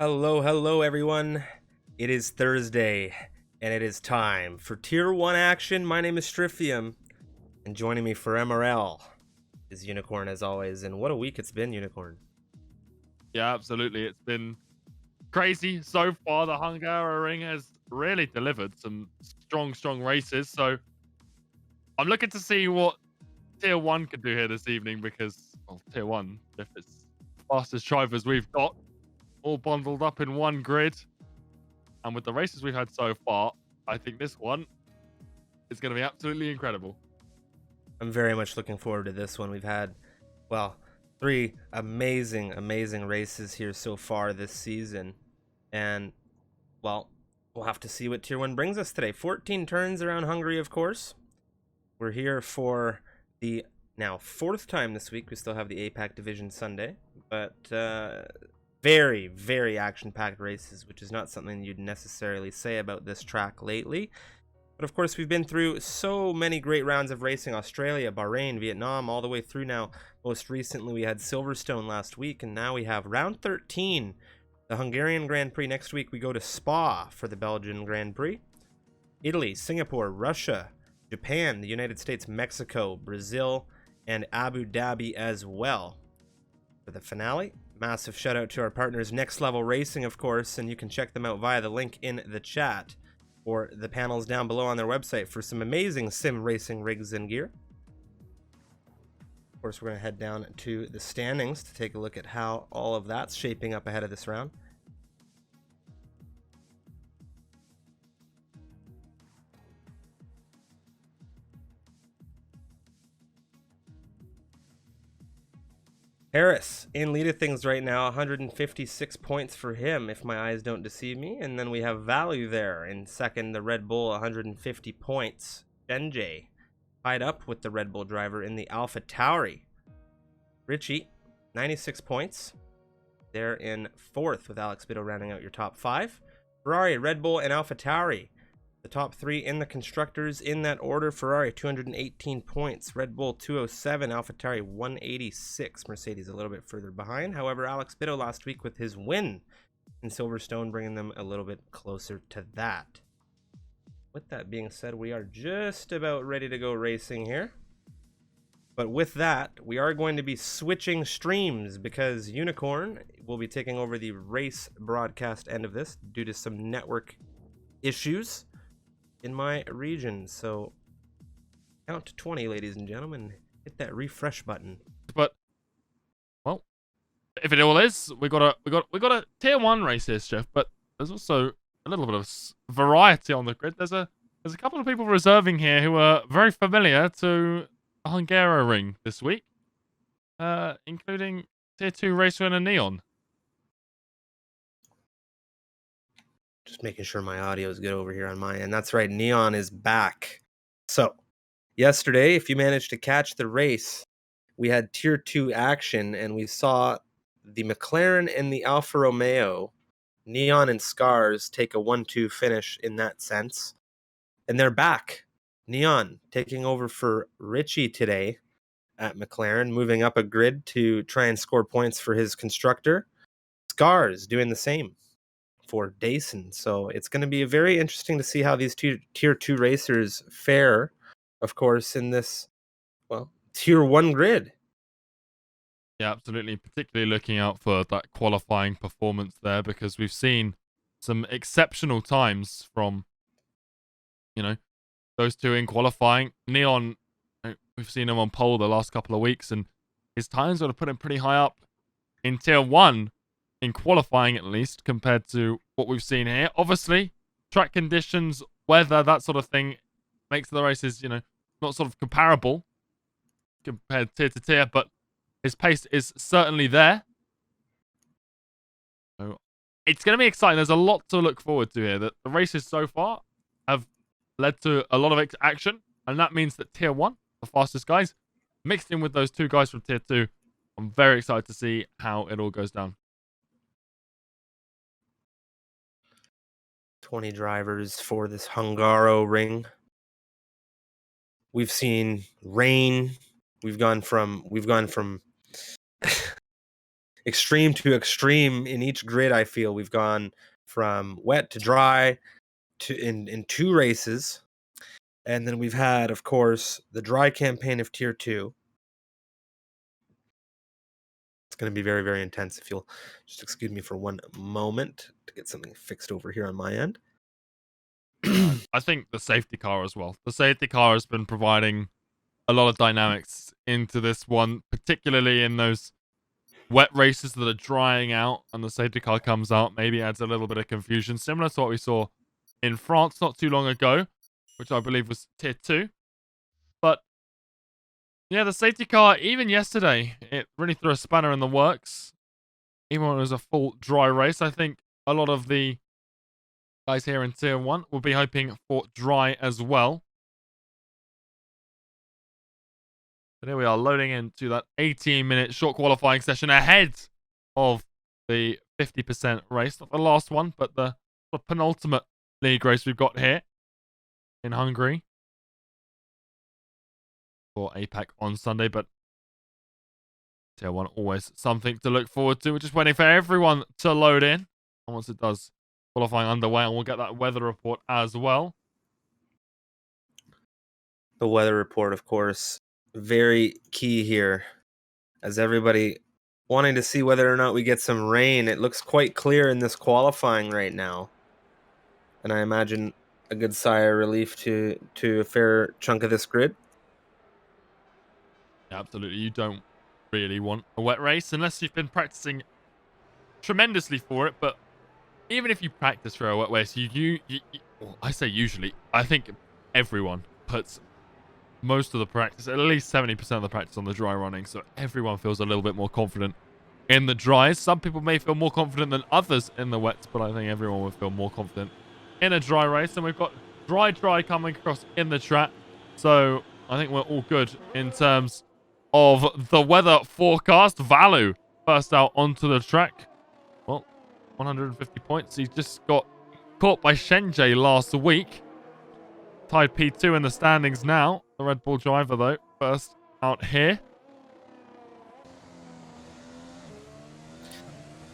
Hello, everyone. It is Thursday, and it is time for Tier 1 action. My name is Stryphium, and joining me for MRL is Unicorn, as always. And what a week it's been, Unicorn. Yeah, absolutely. It's been crazy so far. The Hungaroring has really delivered some strong races. So I'm looking to see what Tier 1 could do here this evening because, well, Tier 1, if it's fastest drivers we've got, all bundled up in one grid. And with the races we've had so far, I think this one is going to be absolutely incredible. I'm very much looking forward to this one. We've had, well, 3 amazing races here so far this season. And, well, we'll have to see what Tier 1 brings us today. 14 turns around Hungary, of course. We're here for the now 4th time this week. We still have the APAC Division Sunday, but very action-packed races, which is not something you'd necessarily say about this track lately. But of course, we've been through so many great rounds of racing: Australia, Bahrain, Vietnam, all the way through now. Most recently, we had Silverstone last week, and now we have round 13, the Hungarian Grand Prix. Next week, we go to Spa for the Belgian Grand Prix. Italy, Singapore, Russia, Japan, the United States, Mexico, Brazil, and Abu Dhabi as well. For the finale, massive shout out to our partners Next Level Racing, of course, and you can check them out via the link in the chat or the panels down below on their website for some amazing sim racing rigs and gear. Of course, we're going to head down to the standings to take a look at how all of that's shaping up ahead of this round. Harris in lead of things right now, 156 points for him, if my eyes don't deceive me. And then we have Value there in second, the Red Bull, 150 points. Genjay tied up with the Red Bull driver in the Alpha Tauri. Richie, 96 points. They're in fourth with Alex Biddle rounding out your top 5. Ferrari, Red Bull, and Alpha Tauri, the top 3 in the constructors in that order. Ferrari 218 points, Red Bull 207, AlphaTauri 186, Mercedes a little bit further behind. However, Alex Biddle last week with his win in Silverstone bringing them a little bit closer to that. With that being said, we are just about ready to go racing here. But with that, we are going to be switching streams because Unicorn will be taking over the race broadcast end of this due to some network issues in my region. So count to 20, ladies and gentlemen. Hit that refresh button. But, well, if it all is, we got a Tier 1 race here, Jeff, but there's also a little bit of variety on the grid. There's a couple of people reserving here who are very familiar to Hungaroring this week, including Tier 2 race winner Neon. Just making sure my audio is good over here on my end. That's right, Neon is back. So, yesterday, if you managed to catch the race, we had Tier 2 action, and we saw the McLaren and the Alfa Romeo, Neon and Scars, take a 1-2 finish in that sense. And they're back. Neon taking over for Richie today at McLaren, moving up a grid to try and score points for his constructor. Scars doing the same for Dason. So it's going to be very interesting to see how these two Tier 2 racers fare, of course, in this, well, Tier 1 grid. Yeah, absolutely. Particularly looking out for that qualifying performance there, because we've seen some exceptional times from, those two in qualifying. Neon, we've seen him on pole the last couple of weeks, and his times would have put him pretty high up in Tier 1, in qualifying at least, compared to what we've seen here. Obviously, track conditions, weather, that sort of thing makes the races, not sort of comparable compared tier to tier, but his pace is certainly there. So it's going to be exciting. There's a lot to look forward to here. The races so far have led to a lot of action, and that means that Tier 1, the fastest guys, mixed in with those two guys from Tier 2, I'm very excited to see how it all goes down. 20 drivers for this Hungaroring. We've seen rain. We've gone from extreme to extreme in each grid. I feel we've gone from wet to dry to in 2 races. And then we've had, of course, the dry campaign of Tier 2. It's going to be very, very intense. If you'll just excuse me for one moment to get something fixed over here on my end. I think the safety car as well. The safety car has been providing a lot of dynamics into this one, particularly in those wet races that are drying out and the safety car comes out. Maybe adds a little bit of confusion, similar to what we saw in France not too long ago, which I believe was Tier 2. But yeah, the safety car, even yesterday, it really threw a spanner in the works. Even when it was a full dry race, I think a lot of the guys here in Tier 1 will be hoping for dry as well. But here we are loading into that 18-minute short qualifying session ahead of the 50% race. Not the last one, but the penultimate league race we've got here in Hungary for APAC on Sunday. But Tier 1 always something to look forward to. We're just waiting for everyone to load in. And once it does, qualifying underway, and we'll get that weather report as well. The weather report, of course, very key here, as everybody wanting to see whether or not we get some rain. It looks quite clear in this qualifying right now, and I imagine a good sigh of relief to a fair chunk of this grid. Yeah, absolutely. You don't really want a wet race unless you've been practicing tremendously for it. But even if you practice for a wet race, I say usually, I think everyone puts most of the practice, at least 70% of the practice, on the dry running, so everyone feels a little bit more confident in the dries. Some people may feel more confident than others in the wets, but I think everyone would feel more confident in a dry race. And we've got dry coming across in the track, so I think we're all good in terms of the weather forecast. Valu first out onto the track. Well, 150 points. He just got caught by Shenjie last week. Tied P2 in the standings now. The Red Bull driver, though, first out here.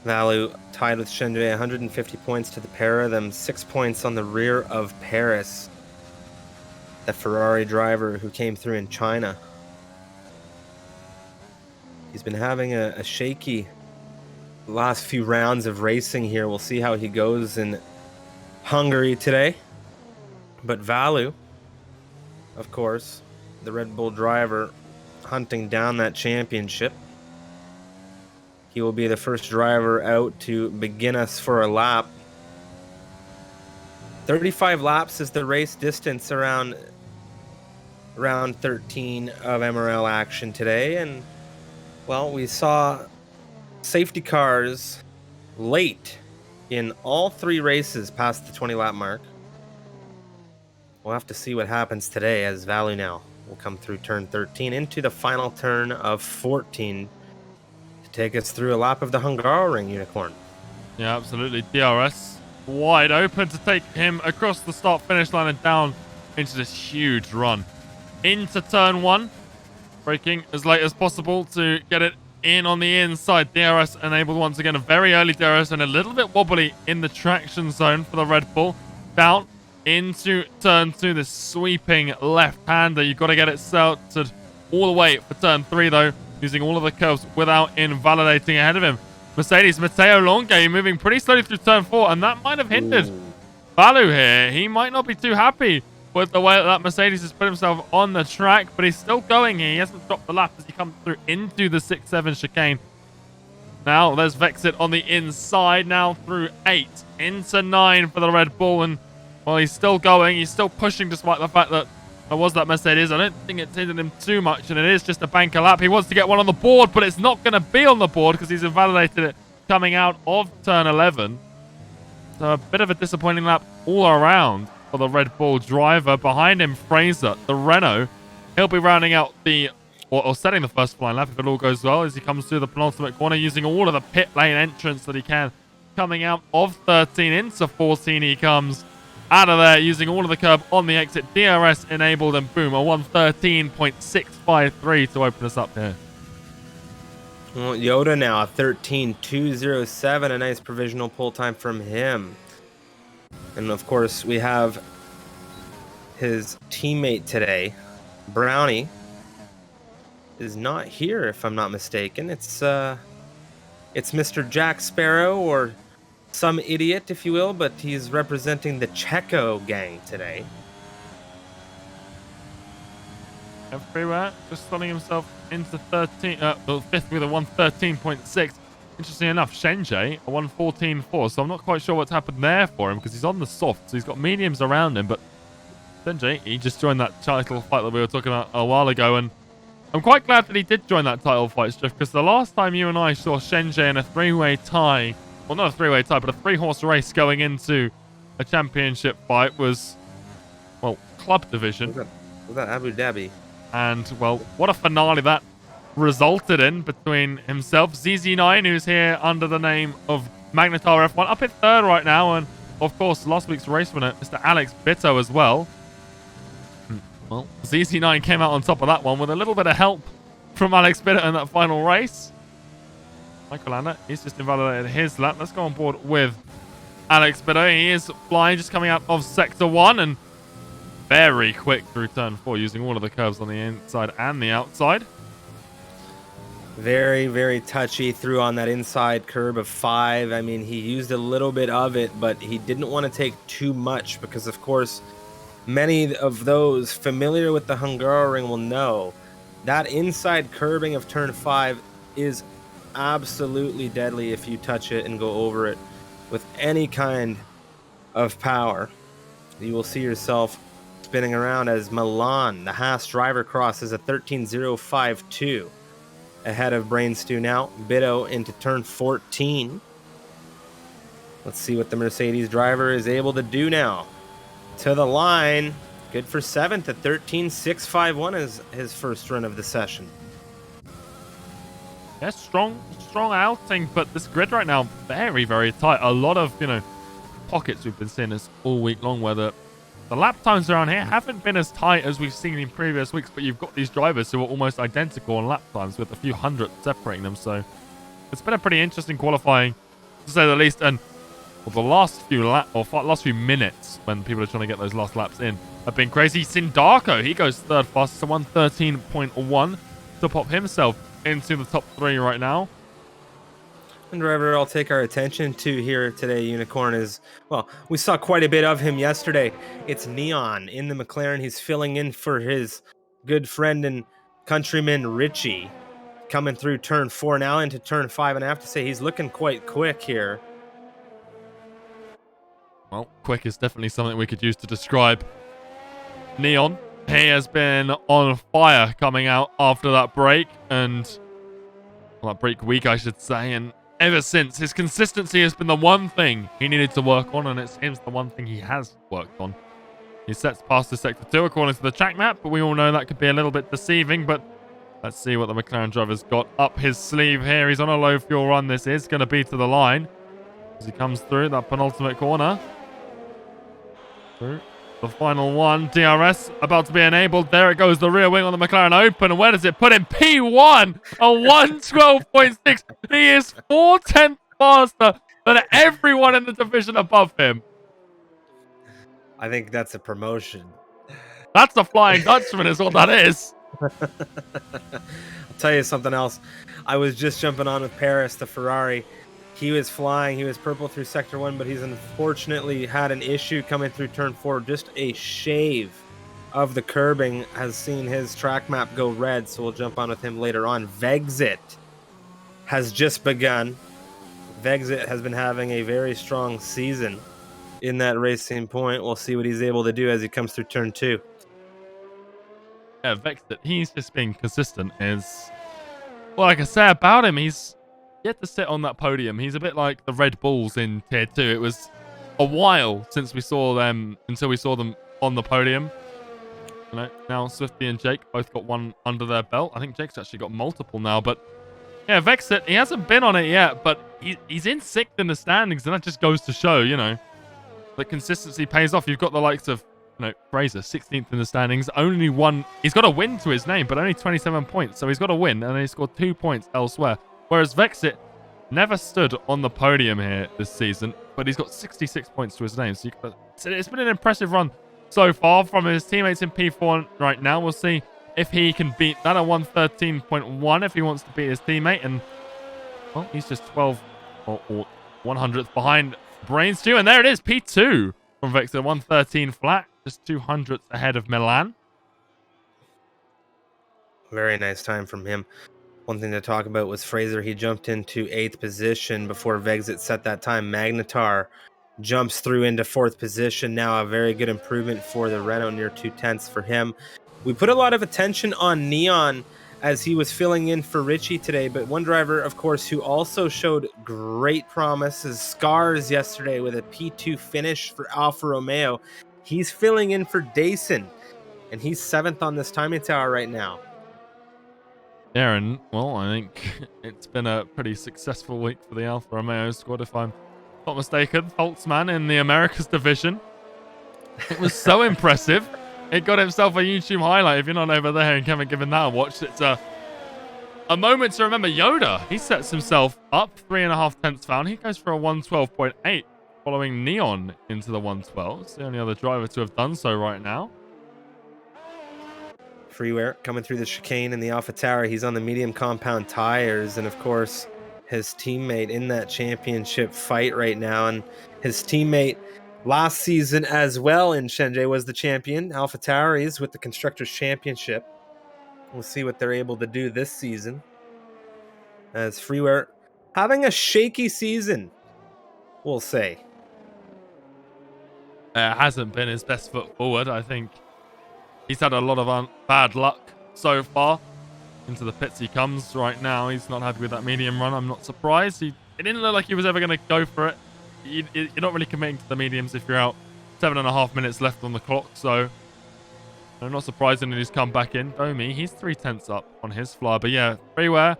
Valu tied with Shenjie, 150 points to the pair of them, 6 points on the rear of Paris, the Ferrari driver who came through in China. He's been having a shaky last few rounds of racing here. We'll see how he goes in Hungary today. But Valu, of course, the Red Bull driver, hunting down that championship. He will be the first driver out to begin us for a lap. 35 laps is the race distance around round 13 of MRL action today. And, well, we saw safety cars late in all 3 races past the 20-lap mark. We'll have to see what happens today, as Valu now will come through turn 13 into the final turn of 14 to take us through a lap of the Hungaroring Unicorn. Yeah, absolutely. DRS wide open to take him across the start-finish line and down into this huge run into turn 1. Braking as late as possible to get it in on the inside. DRS enabled once again. A very early DRS and a little bit wobbly in the traction zone for the Red Bull. Down into turn 2, this sweeping left-hander. You've got to get it centered all the way for turn 3, though, using all of the curves without invalidating ahead of him. Mercedes, Matteo Longe moving pretty slowly through turn 4, and that might have hindered Valu here. He might not be too happy with the way that Mercedes has put himself on the track, but he's still going here. He hasn't dropped the lap as he comes through into the 6-7 chicane. Now, there's Vexit on the inside, now through 8 into 9 for the Red Bull, and well, he's still going. He's still pushing despite the fact that there was that Mercedes. I don't think it's hindered him too much, and it is just a banker lap. He wants to get one on the board, but it's not going to be on the board because he's invalidated it coming out of turn 11. So a bit of a disappointing lap all around for the Red Bull driver. Behind him, Fraser, the Renault. He'll be rounding out the, or setting the first flying lap if it all goes well, as he comes through the penultimate corner using all of the pit lane entrance that he can. Coming out of 13 into 14, he comes out of there using all of the curb on the exit. DRS enabled, and boom, a 113.653 to open us up here. Well, Yoda now, 13.207, a nice provisional pull time from him. And of course, we have his teammate today, Brownie, is not here, if I'm not mistaken. It's Mr. Jack Sparrow, or some idiot, if you will, but he's representing the Checo gang today. Everywhere, just slotting himself into 5th with a 113.6. Interesting enough, Shenjie, a 114.4. So I'm not quite sure what's happened there for him because he's on the soft, so he's got mediums around him. But Shenjie, he just joined that title fight that we were talking about a while ago, and I'm quite glad that he did join that title fight, Striff, because the last time you and I saw Shenjie in a three-way tie, well, not a three-way tie, but a three-horse race going into a championship fight was, well, club division. Was that Abu Dhabi? And, well, what a finale that resulted in between himself, ZZ9, who's here under the name of Magnetar F1, up in third right now, and, of course, last week's race winner, Mr. Alex Bitto as well. Well, ZZ9 came out on top of that one with a little bit of help from Alex Bitto in that final race. Michael Lander, he's just invalidated his lap. Let's go on board with Alex Bitto. He is flying, just coming out of Sector 1, and very quick through turn 4, using all of the curves on the inside and the outside. Very, very touchy through on that inside curb of 5. I mean, he used a little bit of it, but he didn't want to take too much because, of course, many of those familiar with the Hungaroring will know that inside curbing of turn 5 is absolutely deadly if you touch it and go over it with any kind of power. You will see yourself spinning around as Milan, the Haas driver, crosses a 13.052 ahead of Brain Stew now. Bitto into turn 14. Let's see what the Mercedes driver is able to do now. To the line, good for 7th at 13.651 is his first run of the session. Yeah, strong outing, but this grid right now, very, very tight. A lot of, pockets we've been seeing this all week long where the lap times around here haven't been as tight as we've seen in previous weeks, but you've got these drivers who are almost identical on lap times with a few hundred separating them. So it's been a pretty interesting qualifying, to say the least. And well, the last few minutes when people are trying to get those last laps in have been crazy. Sindarko, he goes third fastest, 113.1 to pop himself into the top 3 right now. And driver I'll take our attention to here today, Unicorn, is, well, we saw quite a bit of him yesterday. It's Neon in the McLaren. He's filling in for his good friend and countryman Richie, coming through turn 4 now into turn 5, and I have to say he's looking quite quick here. Well, quick is definitely something we could use to describe Neon. He has been on fire coming out after that break, and well, that break week, I should say, and ever since, his consistency has been the one thing he needed to work on, and it seems the one thing he has worked on. He sets past the Sector 2 according to the track map, but we all know that could be a little bit deceiving. But let's see what the McLaren driver's got up his sleeve here. He's on a low fuel run. This is going to be to the line as he comes through that penultimate corner. Through the final one, DRS about to be enabled. There it goes, the rear wing on the McLaren Open. And where does it put him? P1, a 112.6. He is 4/10 faster than everyone in the division above him. I think that's a promotion. That's a Flying Dutchman is what that is. I'll tell you something else. I was just jumping on with Paris, the Ferrari. He was flying. He was purple through Sector 1, but he's unfortunately had an issue coming through turn 4. Just a shave of the curbing has seen his track map go red, so we'll jump on with him later on. Vexit has just begun. Vexit has been having a very strong season in that Racing Point. We'll see what he's able to do as he comes through turn 2. Yeah, Vexit, he's just being consistent. Is, well, like I say about him, he's yet to sit on that podium. He's a bit like the Red Bulls in Tier 2. It was a while since we saw them, until we saw them on the podium. Now Swifty and Jake both got one under their belt. I think Jake's actually got multiple now. But yeah, Vexit, he hasn't been on it yet, but he's in 6th in the standings, and that just goes to show, that consistency pays off. You've got the likes of, Fraser, 16th in the standings. Only one, he's got a win to his name, but only 27 points. So he's got a win, and he scored 2 points elsewhere. Whereas Vexit never stood on the podium here this season, but he's got 66 points to his name. So it's been an impressive run so far from his teammates in P4 right now. We'll see if he can beat that at 113.1 if he wants to beat his teammate. And, well, he's just 12 or 100th behind Brainstew. And there it is, P2 from Vexit, 113 flat, just 200th ahead of Milan. Very nice time from him. One thing to talk about was Fraser. He jumped into 8th position before Vexit set that time. Magnetar jumps through into 4th position. Now a very good improvement for the Renault, near 2/10 for him. We put a lot of attention on Neon as he was filling in for Richie today, but one driver, of course, who also showed great promise is Scars yesterday with a P2 finish for Alfa Romeo. He's filling in for Dason, and he's 7th on this timing tower right now. Yeah, and, well, I think it's been a pretty successful week for the Alfa Romeo squad, if I'm not mistaken. Foltzman in the Americas division. It was so impressive. It got himself a YouTube highlight. If you're not over there and haven't given that a watch, it's a moment to remember. Yoda, he sets himself up 3.5 tenths down. He goes for a 112.8, following Neon into the 112. It's the only other driver to have done so right now. Freeware coming through the chicane in the Alpha Tower. He's on the medium compound tires, and of course his teammate in that championship fight right now, and his teammate last season as well in Shenzhen was the champion. Alpha Tauris with the Constructors Championship. We'll see what they're able to do this season, as Freeware having a shaky season, we'll say. It hasn't been his best foot forward. I think he's had a lot of bad luck so far. Into the pits he comes right now. He's not happy with that medium run. I'm not surprised. It didn't look like he was ever going to go for it. You're not really committing to the mediums if you're out 7.5 minutes left on the clock. So I'm not surprising that he's come back in. Domi, he's 3/10 up on his fly. But yeah, Freeware,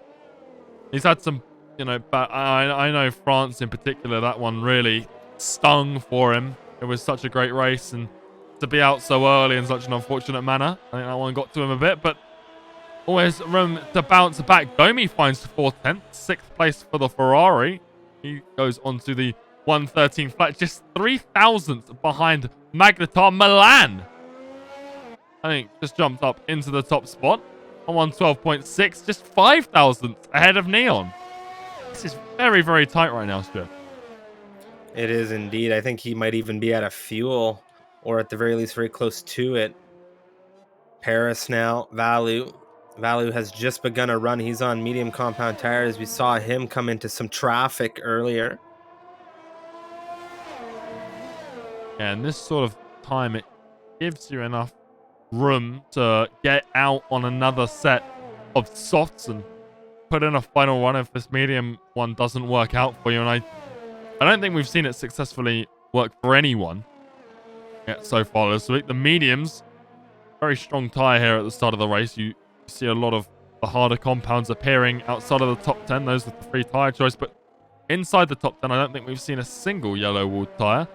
he's had some, but I know France in particular, that one really stung for him. It was such a great race, and to be out so early in such an unfortunate manner, I think that one got to him a bit, but always room to bounce back. Domi finds 4/10, 6th place for the Ferrari. He goes on to the 113 flat, just 3,000th behind Magnetar. Milan, I think, just jumped up into the top spot on 112.6, just 5,000th ahead of Neon. This is very, very tight right now, Stuart. It is indeed. I think he might even be out of fuel, or at the very least very close to it. Paris now, Valu has just begun a run. He's on medium compound tires. We saw him come into some traffic earlier. And this sort of time, it gives you enough room to get out on another set of softs and put in a final run if this medium one doesn't work out for you. And I don't think we've seen it successfully work for anyone yet so far this week. The mediums, very strong tire here at the start of the race. You see a lot of the harder compounds appearing outside of the top 10. Those with the free tire choice. But inside the top 10, I don't think we've seen a single yellow walled tire,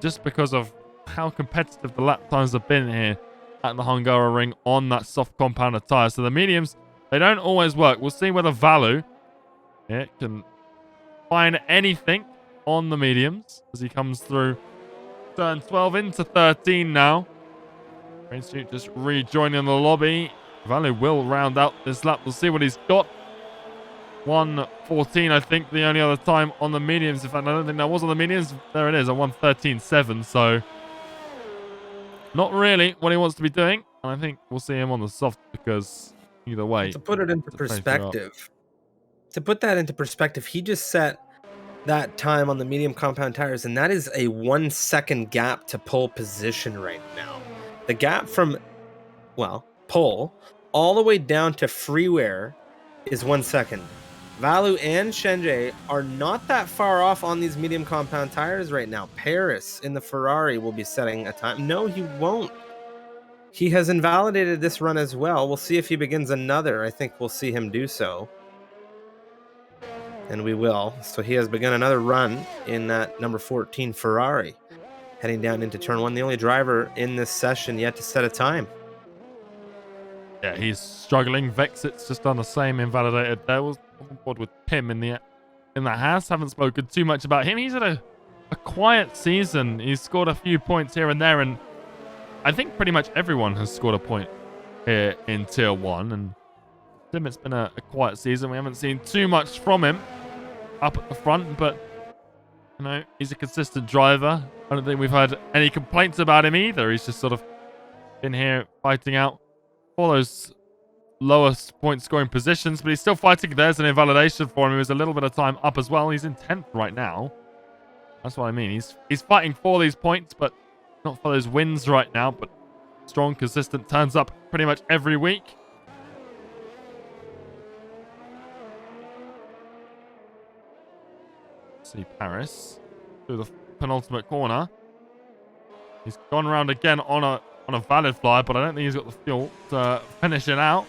just because of how competitive the lap times have been here at the Hungaroring on that soft compounded tire. So the mediums, they don't always work. We'll see whether Valu can find anything on the mediums as he comes through turn 12 into 13 now. Brainstreet just rejoining the lobby. Valu will round out this lap. We'll see what he's got. 1:14, I think, the only other time on the mediums. In fact, I don't think that was on the mediums. There it is, a 1:13.7. So not really what he wants to be doing. And I think we'll see him on the soft, because either way, to put it into perspective, he just set that time on the medium compound tires, and that is a 1 second gap to pole position right now. The gap from, pole all the way down to Freeware is 1 second. Valu and Shenzhen are not that far off on these medium compound tires right now. Paris in the Ferrari will be setting a time. No, he won't. He has invalidated this run as well. We'll see if he begins another. I think we'll see him do so. And we will. So he has begun another run in that number 14 Ferrari, heading down into turn 1. The only driver in this session yet to set a time. Yeah, he's struggling. Vexit's just done the same, invalidated there. We'll on board with Pim in the house. Haven't spoken too much about him. He's had a quiet season. He's scored a few points here and there, and I think pretty much everyone has scored a point here in Tier 1. And Tim, it's been a quiet season. We haven't seen too much from him up at the front, but you know, he's a consistent driver. I don't think we've had any complaints about him either. He's just sort of been here fighting out for those lowest point scoring positions, but he's still fighting. There's an invalidation for him. He was a little bit of time up as well. He's in 10th right now. That's what I mean. He's fighting for these points, but not for those wins right now. But strong, consistent, turns up pretty much every week. See Paris through the penultimate corner. He's gone around again on a valid fly, but I don't think he's got the fuel to finish it out.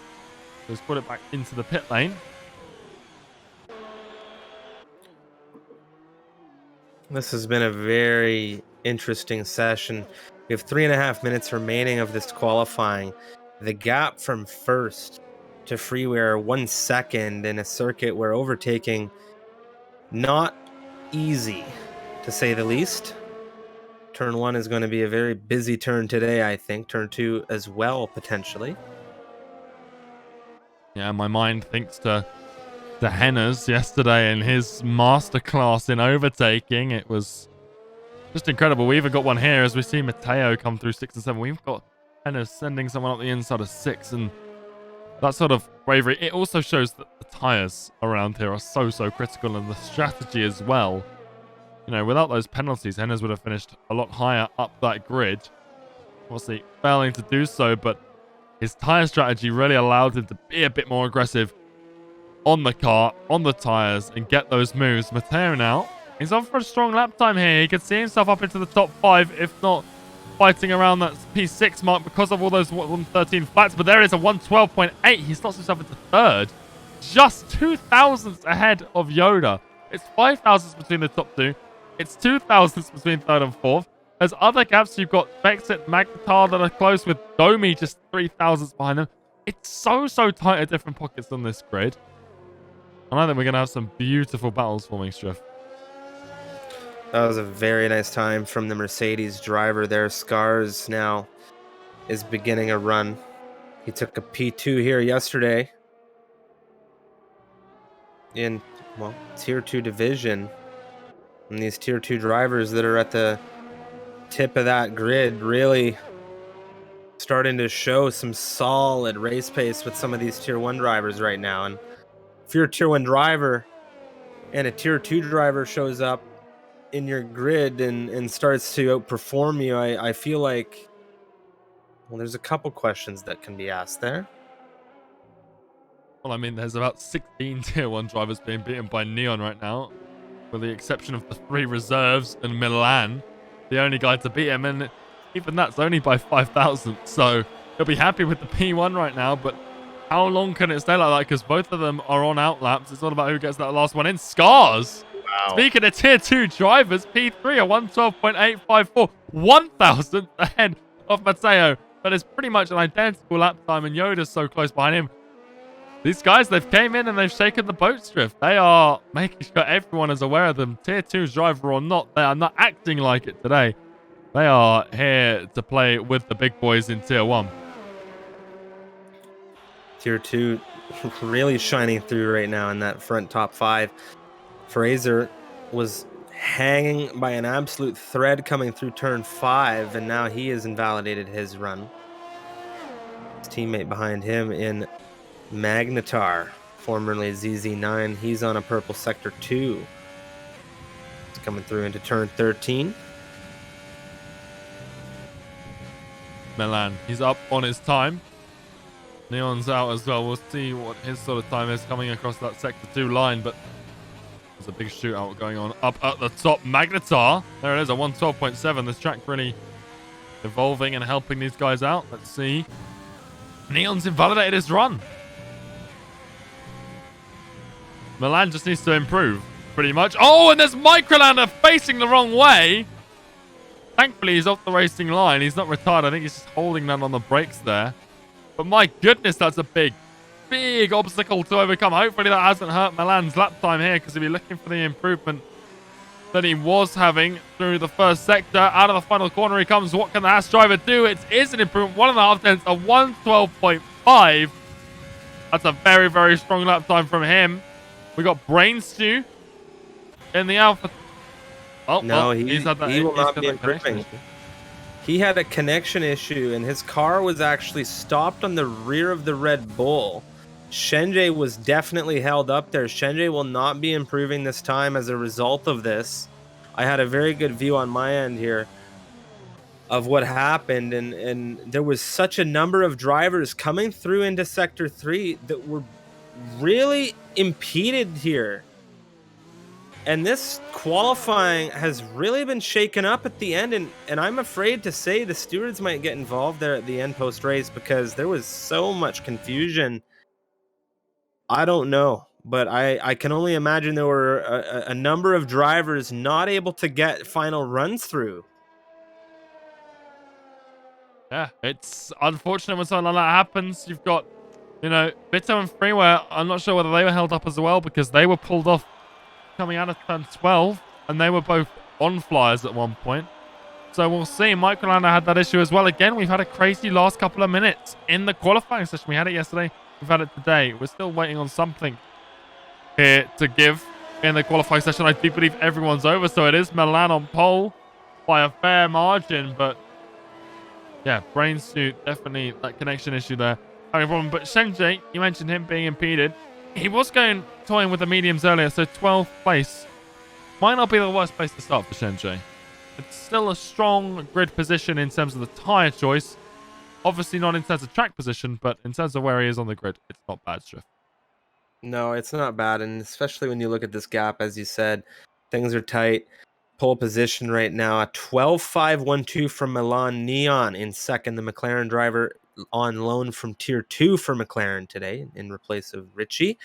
So he's put it back into the pit lane. This has been a very interesting session. We have 3.5 minutes remaining of this qualifying. The gap from first to freeway are 1 second in a circuit where overtaking not easy, to say the least. Turn 1 is going to be a very busy turn today, I think. Turn 2 as well, potentially. Yeah, my mind thinks to Hennes yesterday in his masterclass in overtaking. It was just incredible. We even got one here as we see Matteo come through 6 and 7. We've got Hennes sending someone up the inside of 6, and that sort of bravery. It also shows that the tyres around here are so critical, and the strategy as well. You know, without those penalties, Hennes would have finished a lot higher up that grid. Obviously, failing to do so, but his tyre strategy really allowed him to be a bit more aggressive on the car, on the tyres, and get those moves. Matteo now, he's on for a strong lap time here. He could see himself up into the top 5, if not fighting around that P6 mark because of all those 113 flats. But there it is, a 112.8. He slots himself into 3rd. Just 2 thousandths ahead of Yoda. It's 5 thousandths between the top 2. It's 2 thousandths between 3rd and 4th. There's other gaps. You've got Bexit, Magnetar that are close, with Domi just 3 thousandths behind them. It's so tight at different pockets on this grid. And I think we're going to have some beautiful battles forming, Striff. That was a very nice time from the Mercedes driver there. Scars now is beginning a run. He took a P2 here yesterday in, well, Tier 2 division. And these Tier 2 drivers that are at the tip of that grid really starting to show some solid race pace with some of these Tier 1 drivers right now. And if you're a Tier 1 driver and a Tier 2 driver shows up in your grid and starts to outperform you, I feel like, well, there's a couple questions that can be asked there. Well, I mean, there's about 16 Tier 1 drivers being beaten by Neon right now, with the exception of the 3 reserves and Milan, the only guy to beat him, and even that's only by 5,000. So he'll be happy with the P1 right now, but how long can it stay like that? Because both of them are on outlaps. It's all about who gets that last one in. Scars! Wow. Speaking of Tier 2 drivers, P3 are 112.854, 1,000th ahead of Matteo. That is pretty much an identical lap time, and Yoda's so close behind him. These guys, they've came in and they've shaken the boat, Striff. They are making sure everyone is aware of them. Tier 2 driver or not, they are not acting like it today. They are here to play with the big boys in Tier 1. Tier 2 really shining through right now in that front top 5. Fraser was hanging by an absolute thread coming through turn 5, and now he has invalidated his run. His teammate behind him in Magnetar, formerly ZZ9, he's on a purple sector 2. He's coming through into turn 13. Milan, he's up on his time. Neon's out as well. We'll see what his sort of time is coming across that sector 2 line, but there's a big shootout going on up at the top. Magnetar, there it is, a 112.7. This track really evolving and helping these guys out. Let's see. Neon's invalidated his run. Milan just needs to improve, pretty much. Oh, and there's Microlander facing the wrong way. Thankfully, he's off the racing line. He's not retired. I think he's just holding that on the brakes there. But my goodness, that's a big big obstacle to overcome. Hopefully that hasn't hurt Milan's lap time here, because he'll be looking for the improvement that he was having through the first sector. Out of the final corner he comes. What can the Haas driver do? It is an improvement. 1.5 tenths, a 1:12.5. That's a very, very strong lap time from him. We got Brain Stew in the Alpha. Oh, No, well, he will not be improving. He had a connection issue, and his car was actually stopped on the rear of the Red Bull. Shenjay was definitely held up there. Shenjay will not be improving this time as a result of this. I had a very good view on my end here of what happened, and there was such a number of drivers coming through into Sector 3 that were really impeded here. And this qualifying has really been shaken up at the end, and I'm afraid to say the stewards might get involved there at the end post-race, because there was so much confusion. I don't know, but I can only imagine there were a number of drivers not able to get final runs through. Yeah, it's unfortunate when something like that happens. You've got, Vito and Freeware. I'm not sure whether they were held up as well, because they were pulled off coming out of turn 12, and they were both on flyers at one point. So we'll see. Michael Landa had that issue as well. Again, we've had a crazy last couple of minutes in the qualifying session. We had it yesterday. We've had it today. We're still waiting on something here to give in the qualifying session. I do believe everyone's over, so it is Milan on pole by a fair margin. But yeah, Brain Suit, definitely that connection issue there. Having a problem. But Shenjay, you mentioned him being impeded. He was toying with the mediums earlier, so 12th place might not be the worst place to start for Shenjay. It's still a strong grid position in terms of the tyre choice. Obviously not in terms of track position, but in terms of where he is on the grid, it's not bad, Striff. No, it's not bad, and especially when you look at this gap, as you said, things are tight. Pole position right now, a 12.512 from Milan. Neon in second, the McLaren driver on loan from Tier 2 for McLaren today in replace of Richie.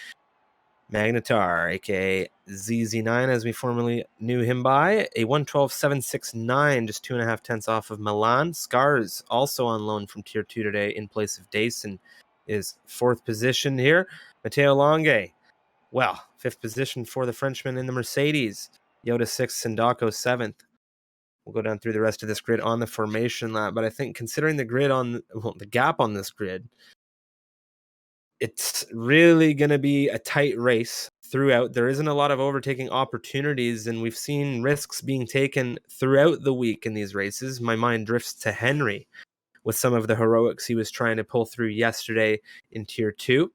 Magnetar, aka ZZ9, as we formerly knew him by, a 1:12.769, just 2.5 tenths off of Milan. Scars, also on loan from Tier 2 today in place of Dason, is fourth position here. Matteo Longe, well, fifth position for the Frenchman in the Mercedes. Yoda 6th, Sindako 7th. We'll go down through the rest of this grid on the formation lap, but I think considering the grid the gap on this grid, it's really going to be a tight race throughout. There isn't a lot of overtaking opportunities, and we've seen risks being taken throughout the week in these races. My mind drifts to Henry with some of the heroics he was trying to pull through yesterday in Tier 2.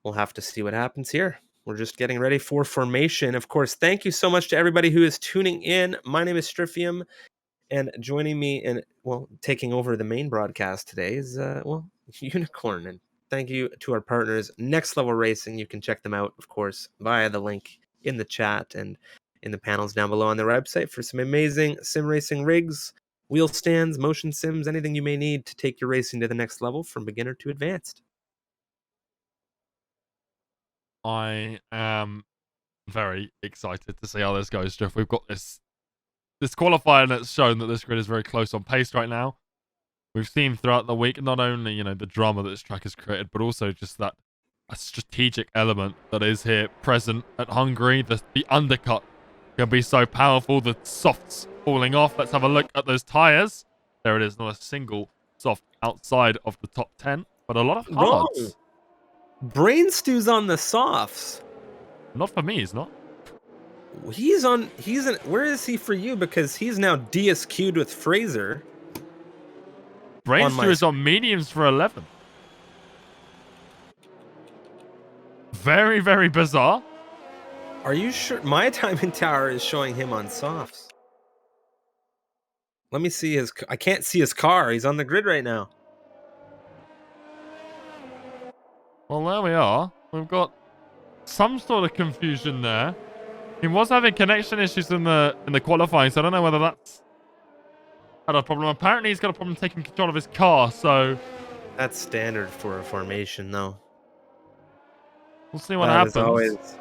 We'll have to see what happens here. We're just getting ready for formation. Of course, thank you so much to everybody who is tuning in. My name is Striffium, and joining me and, taking over the main broadcast today is, Unicorn. And thank you to our partners, Next Level Racing. You can check them out, of course, via the link in the chat and in the panels down below on their website for some amazing sim racing rigs, wheel stands, motion sims, anything you may need to take your racing to the next level from beginner to advanced. I am very excited to see how this goes, Jeff. We've got this qualifier that's shown that this grid is very close on pace right now. We've seen throughout the week not only, the drama that this track has created, but also just that a strategic element that is here present at Hungary. The undercut can be so powerful. The softs falling off. Let's have a look at those tires. There it is. Not a single soft outside of the top 10, but a lot of hards. Wrong. Brain Stew's on the softs. Not for me, he's not. Where is he for you? Because he's now DSQ'd with Fraser. Brain Stew is on mediums for 11. Very, very bizarre. Are you sure? My timing tower is showing him on softs. Let me see I can't see his car. He's on the grid right now. Well, there we are. We've got some sort of confusion there. He was having connection issues in the qualifying, so I don't know whether that's had a problem. Apparently, he's got a problem taking control of his car, so that's standard for a formation, though. We'll see what happens.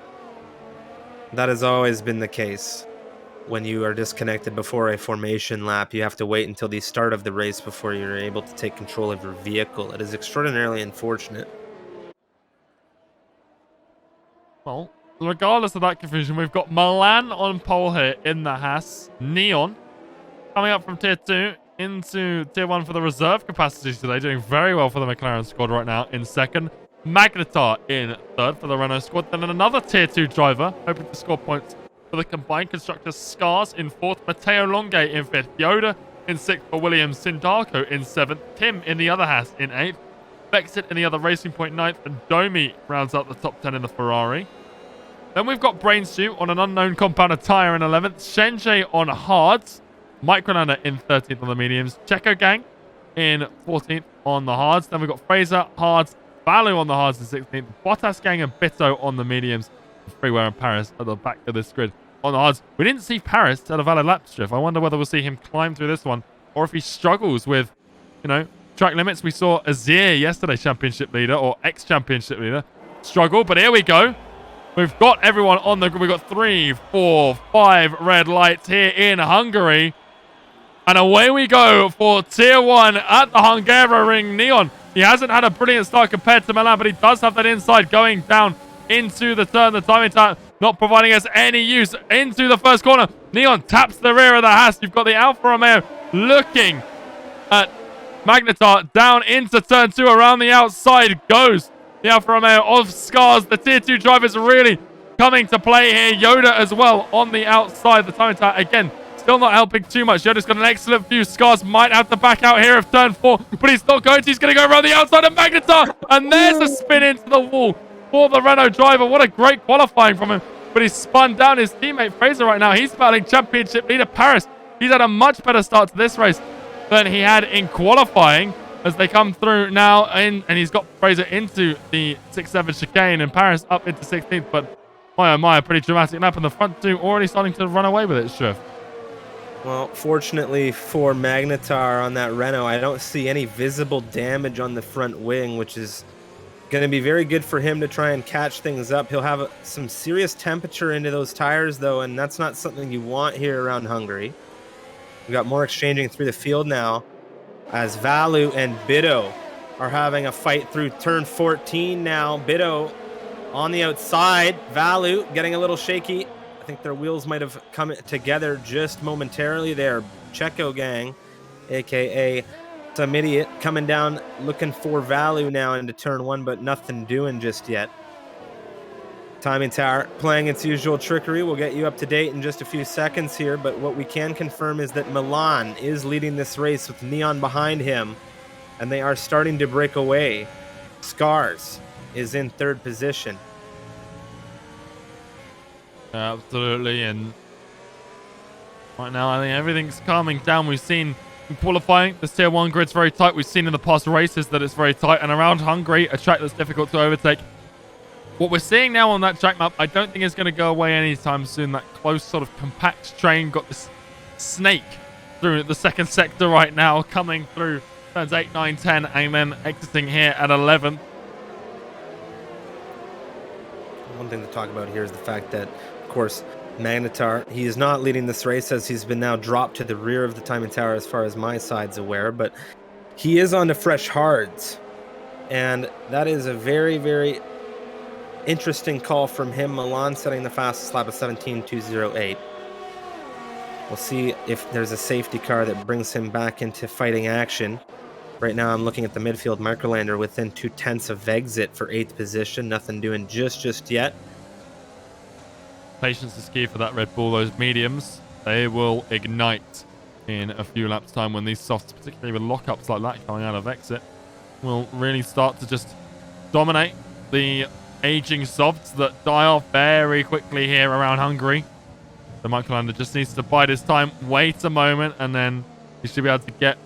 That has always been the case. When you are disconnected before a formation lap, you have to wait until the start of the race before you're able to take control of your vehicle. It is extraordinarily unfortunate. Well, regardless of that confusion, we've got Milan on pole here in the Haas. Neon coming up from tier 2 into tier 1 for the reserve capacities today. Doing very well for the McLaren squad right now in second. Magnetar in third for the Renault squad. Then another tier 2 driver hoping to score points for the combined constructors. Scars in fourth. Matteo Longe in fifth. Yoda in sixth for Williams. Sindarko in seventh. Tim in the other Haas in eighth. Bexit in the other Racing Point ninth. And Domi rounds out the top 10 in the Ferrari. Then we've got Brainsuit on an unknown compounded tyre in 11th. Shenjie on hards. Microlander in 13th on the mediums. Checo Gang in 14th on the hards. Then we've got Fraser, hards, Valu on the hards in 16th. Bottas Gang and Bitto on the mediums. Freeware and Paris at the back of this grid on the hards. We didn't see Paris at a valid lap strip. I wonder whether we'll see him climb through this one or if he struggles with, track limits. We saw Azir yesterday, championship leader or ex-championship leader, struggle. But here we go. We've got everyone on the grid. We've got 3, 4, 5 red lights here in Hungary. And away we go for tier 1 at the Hungaroring. Neon, he hasn't had a brilliant start compared to Milan, but he does have that inside going down into the turn. The timing time not providing us any use into the first corner. Neon taps the rear of the Haas. You've got the Alfa Romeo looking at Magnetar down into turn 2. Around the outside goes the Alfa Romeo of Scars. The tier 2 drivers really coming to play here. Yoda as well on the outside. The timing time again still not helping too much. Yoda's got an excellent view. Scars might have to back out here of turn 4, but he's not going to. He's going to go around the outside of Magnetar, and there's a spin into the wall for the Renault driver. What a great qualifying from him, but he's spun down his teammate Fraser right now. He's battling championship leader Paris. He's had a much better start to this race than he had in qualifying as they come through now, and he's got Fraser into the 6-7 chicane and Paris up into 16th, but my oh my, a pretty dramatic lap, and the front 2 already starting to run away with it, Striff. Well, fortunately for Magnetar on that Renault, I don't see any visible damage on the front wing, which is going to be very good for him to try and catch things up. He'll have some serious temperature into those tires, though, and that's not something you want here around Hungary. We've got more exchanging through the field now as Valu and Bitto are having a fight through turn 14 now. Bitto on the outside. Valu getting a little shaky. I think their wheels might have come together just momentarily there. Checo Gang, a.k.a. some idiot, coming down looking for Valu now into turn 1, but nothing doing just yet. Timing Tower playing its usual trickery. We'll get you up to date in just a few seconds here, but what we can confirm is that Milan is leading this race with Neon behind him, and they are starting to break away. Scars is in third position. Absolutely, and right now I think everything's calming down. We've seen in qualifying the tier 1 grid's very tight. We've seen in the past races that it's very tight, and around Hungary, a track that's difficult to overtake. What we're seeing now on that track map, I don't think is going to go away anytime soon. That close sort of compact train got this snake through the second sector right now, coming through turns 8, 9, 10, and then exiting here at 11. One thing to talk about here is the fact that, of course, Magnetar, he is not leading this race as he's been now dropped to the rear of the timing tower as far as my side's aware, but he is on to fresh hards. And that is a very, very interesting call from him. Milan setting the fastest lap of 17.208. We'll see if there's a safety car that brings him back into fighting action. Right now, I'm looking at the midfield Microlander within 0.2 of exit for 8th position. Nothing doing just yet. Patience is key for that Red Bull. Those mediums, they will ignite in a few laps' time when these softs, particularly with lockups like that coming out of exit, will really start to just dominate the aging softs that die off very quickly here around Hungary. The Microlander just needs to bide his time, wait a moment, and then he should be able to get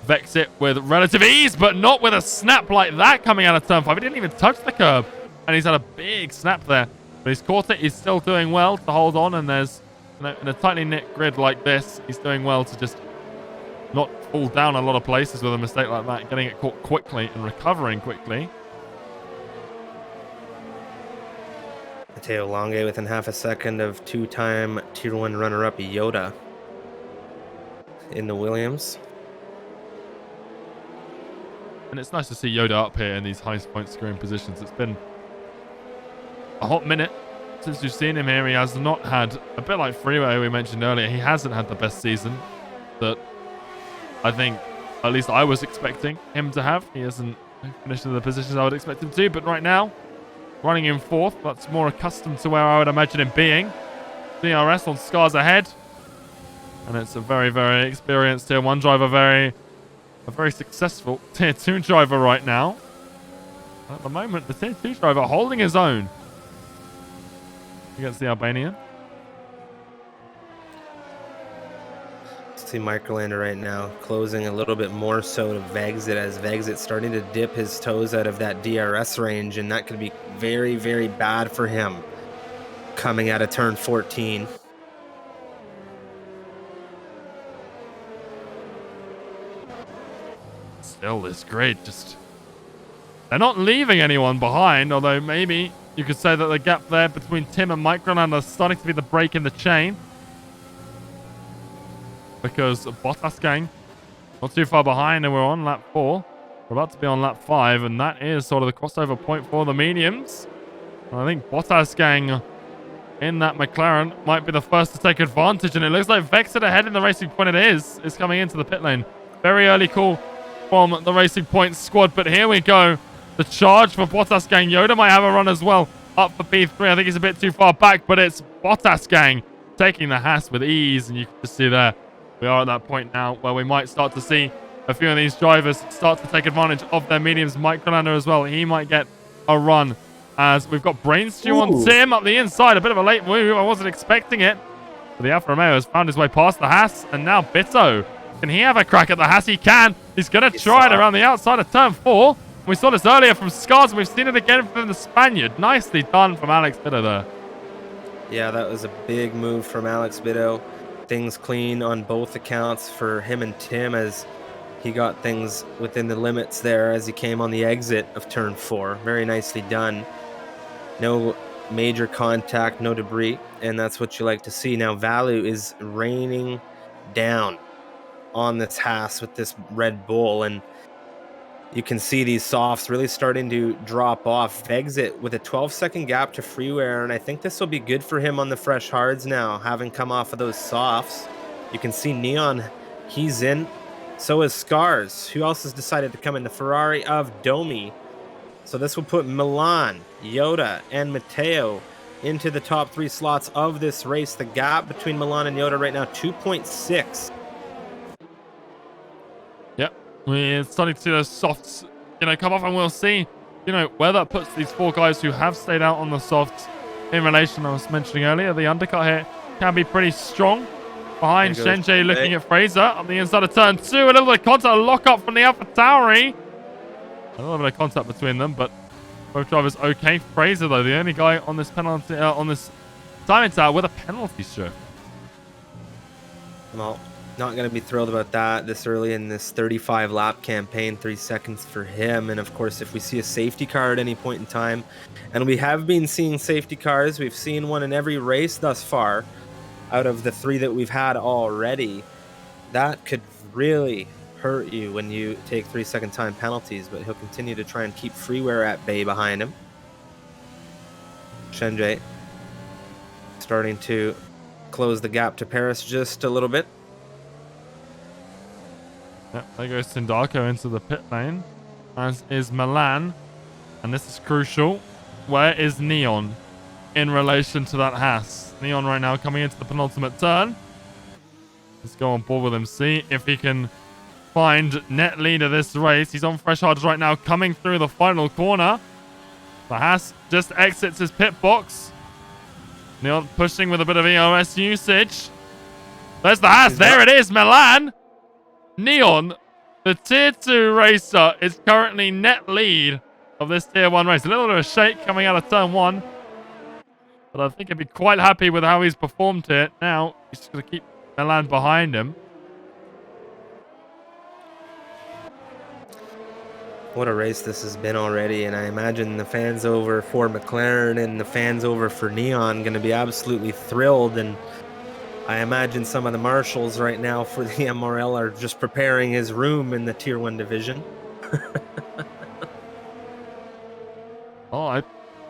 Vexit with relative ease, but not with a snap like that coming out of turn 5. He didn't even touch the curb, and he's had a big snap there. But he's caught it. He's still doing well to hold on, and there's, in a tightly knit grid like this, he's doing well to just not fall down a lot of places with a mistake like that, getting it caught quickly and recovering quickly. Matteo Longe within half a second of 2-time Tier 1 runner-up Yoda in the Williams. And it's nice to see Yoda up here in these highest point scoring positions. It's been a hot minute since we've seen him here, he has not had, a bit like Freeway we mentioned earlier, he hasn't had the best season that I think, at least I was expecting him to have. He hasn't finished in the positions I would expect him to, but right now, running in 4th, that's more accustomed to where I would imagine him being. DRS on Scars ahead. And it's a very, very experienced Tier 1 driver, a very successful Tier 2 driver right now. At the moment, the Tier 2 driver holding his own against the Albanian. See Microlander right now closing a little bit more so to Vexit, as Vexit starting to dip his toes out of that DRS range, and that could be very, very bad for him coming out of turn 14. Still, this grid just... They're not leaving anyone behind, although maybe you could say that the gap there between Tim and Microlander is starting to be the break in the chain. Because Bottas gang not too far behind, and we're on lap 4. We're about to be on lap 5, and that is sort of the crossover point for the mediums. And I think Bottas gang in that McLaren might be the first to take advantage, and it looks like Vexit ahead in the Racing Point. It is coming into the pit lane. Very early call from the Racing Point squad, but here we go. The charge for Bottas gang. Yoda might have a run as well up for P3. I think he's a bit too far back, but it's Bottas gang taking the Haas with ease, and you can just see there. We are at that point now where we might start to see a few of these drivers start to take advantage of their mediums. Microlander as well. He might get a run, as we've got Brain Stew on Tim up the inside. A bit of a late move. I wasn't expecting it. But the Alfa Romeo has found his way past the Haas, and now Bitto. Can he have a crack at the Haas? He can. He's going to try it around the outside of turn 4. We saw this earlier from Scars, and we've seen it again from the Spaniard. Nicely done from Alex Bitto there. Yeah, that was a big move from Alex Bitto. Things clean on both accounts for him and Tim, as he got things within the limits there as he came on the exit of turn 4. Very nicely done. No major contact, no debris, and that's what you like to see. Now Valu is raining down on this Haas with this Red Bull, and you can see these softs really starting to drop off. Vexit with a 12-second gap to Freeware, and I think this will be good for him on the fresh hards now, having come off of those softs. You can see Neon, he's in. So is Scars. Who else has decided to come in? The Ferrari of Domi. So this will put Milan, Yoda, and Matteo into the top 3 slots of this race. The gap between Milan and Yoda right now, 2.6. Yep, we're starting to see those softs, come off, and we'll see, where that puts these 4 guys who have stayed out on the softs in relation. I was mentioning earlier, the undercut here can be pretty strong. Behind Shenjie, looking at Fraser on the inside of turn 2. A little bit of contact, a lock up from the Alpha Tauri. A little bit of contact between them, but both drivers okay. Fraser, though, the only guy on this penalty, on this timing tower with a penalty strip. Well, not going to be thrilled about that this early in this 35 lap campaign. 3 seconds for him. And of course, if we see a safety car at any point in time, and we have been seeing safety cars, we've seen one in every race thus far out of the 3 that we've had already, that could really hurt you when you take 3-second time penalties. But he'll continue to try and keep Freeware at bay behind him. Shenjie starting to close the gap to Paris just a little bit. Yep, there goes Sindarko into the pit lane, as is Milan. And this is crucial. Where is Neon in relation to that Haas? Neon right now coming into the penultimate turn. Let's go on board with him, see if he can find net lead of this race. He's on fresh hards right now, coming through the final corner. The Haas just exits his pit box. Neon pushing with a bit of EOS usage. There's the Haas. There it is, Milan. Neon, the Tier 2 racer, is currently net lead of this Tier 1 race. A little bit of a shake coming out of turn 1. But I think he'd be quite happy with how he's performed here. Now, he's just going to keep Milan behind him. What a race this has been already, and I imagine the fans over for McLaren and the fans over for Neon going to be absolutely thrilled. And I imagine some of the marshals right now for the MRL are just preparing his room in the Tier 1 division. Oh,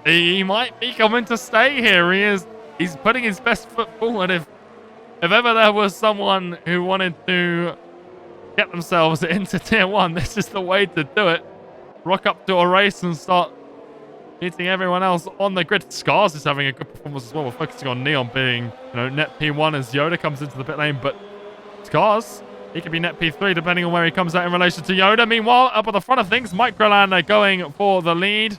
he might be coming to stay here. He's putting his best foot forward. If ever there was someone who wanted to get themselves into tier 1, this is the way to do it. Rock up to a race and start beating everyone else on the grid. Scars is having a good performance as well. We're focusing on Neon being, net P1 as Yoda comes into the pit lane, but Scars, he could be net P3 depending on where he comes out in relation to Yoda. Meanwhile, up at the front of things, Microlander going for the lead.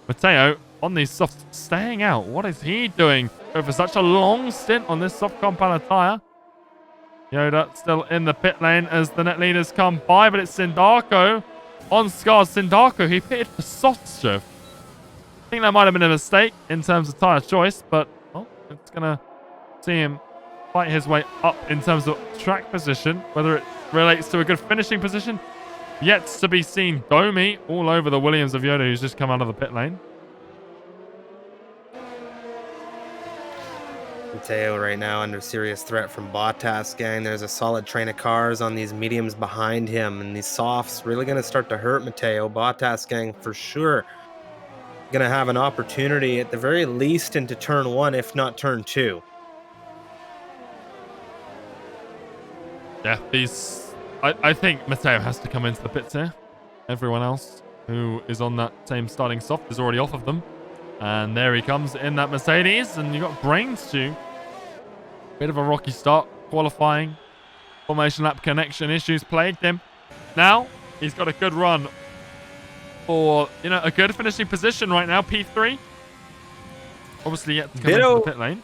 Mateo on these softs, staying out. What is he doing? Go for such a long stint on this soft compound tire. Yoda still in the pit lane as the net leaders come by, but it's Sindarko on Scars. Sindarko, he pitted for soft serve. I think that might have been a mistake in terms of tire choice, but it's going to see him fight his way up in terms of track position. Whether it relates to a good finishing position, yet to be seen. Domi all over the Williams of Yoda, who's just come out of the pit lane. Mateo right now under serious threat from Bottas gang. There's a solid train of cars on these mediums behind him, and these softs really going to start to hurt Mateo. Bottas gang for sure going to have an opportunity at the very least into turn 1, if not turn 2. Yeah, I think Mateo has to come into the pits here. Everyone else who is on that same starting soft is already off of them. And there he comes in that Mercedes, and you got Brains too. Bit of a rocky start qualifying. Formation lap connection issues plagued him. Now he's got a good run for a good finishing position right now. P3. Obviously yet to come into the pit lane.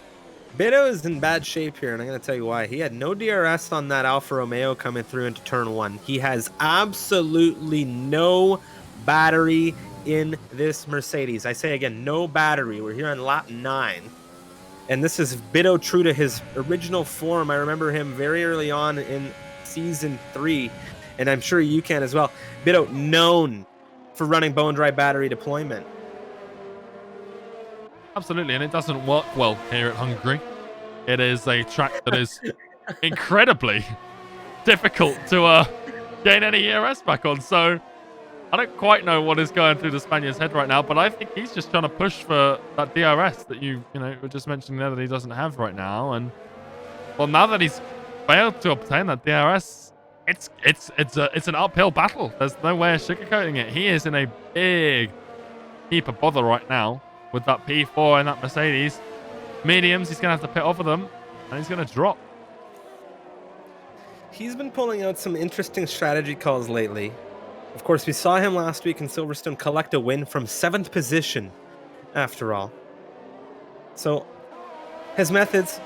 Bido is in bad shape here, and I'm going to tell you why. He had no DRS on that Alfa Romeo coming through into turn 1. He has absolutely no battery in this Mercedes. I say again, no battery. We're here on lap 9. And this is Bido true to his original form. I remember him very early on in season 3, and I'm sure you can as well. Bido known for running bone dry battery deployment. Absolutely, and it doesn't work well here at Hungary. It is a track that is incredibly difficult to gain any ERS back on. So I don't quite know what is going through the Spaniard's head right now, but I think he's just trying to push for that DRS that you were just mentioning there that he doesn't have right now. And well, now that he's failed to obtain that DRS, it's an uphill battle. There's no way of sugarcoating it. He is in a big heap of bother right now with that P4 and that Mercedes. Mediums, he's going to have to pit off of them, and he's going to drop. He's been pulling out some interesting strategy calls lately. Of course, we saw him last week in Silverstone collect a win from 7th position, after all. So, his methods,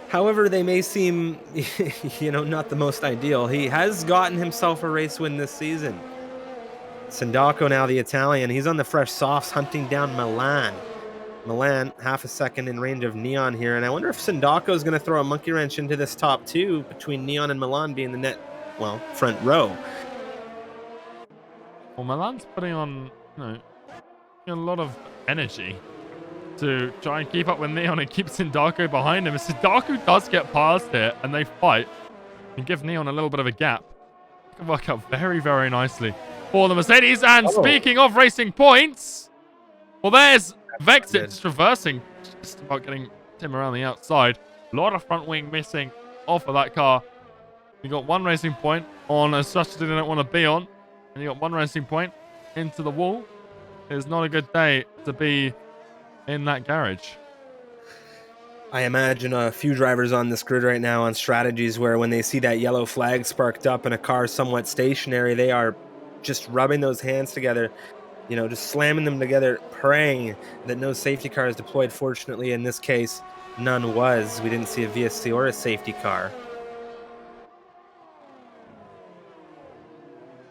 however they may seem, not the most ideal, he has gotten himself a race win this season. Sindaco now the Italian. He's on the fresh softs hunting down Milan. Milan, half a second in range of Neon here. And I wonder if Sindaco is going to throw a monkey wrench into this top 2 between Neon and Milan being the front row. Well, Milan's putting on, a lot of energy to try and keep up with Neon and keep Sindaco behind him. If Sindaco does get past here and they fight and give Neon a little bit of a gap, it can work out very, very nicely for the Mercedes. And speaking of racing points, well, there's Vexit just reversing, just about getting Tim around the outside. A lot of front wing missing off of that car. You got 1 racing point on a strategy they don't want to be on, and you got 1 racing point into the wall. It's not a good day to be in that garage. I imagine a few drivers on this grid right now on strategies where when they see that yellow flag sparked up and a car somewhat stationary, they are just rubbing those hands together, just slamming them together, praying that no safety car is deployed. Fortunately, in this case, none was. We didn't see a VSC or a safety car.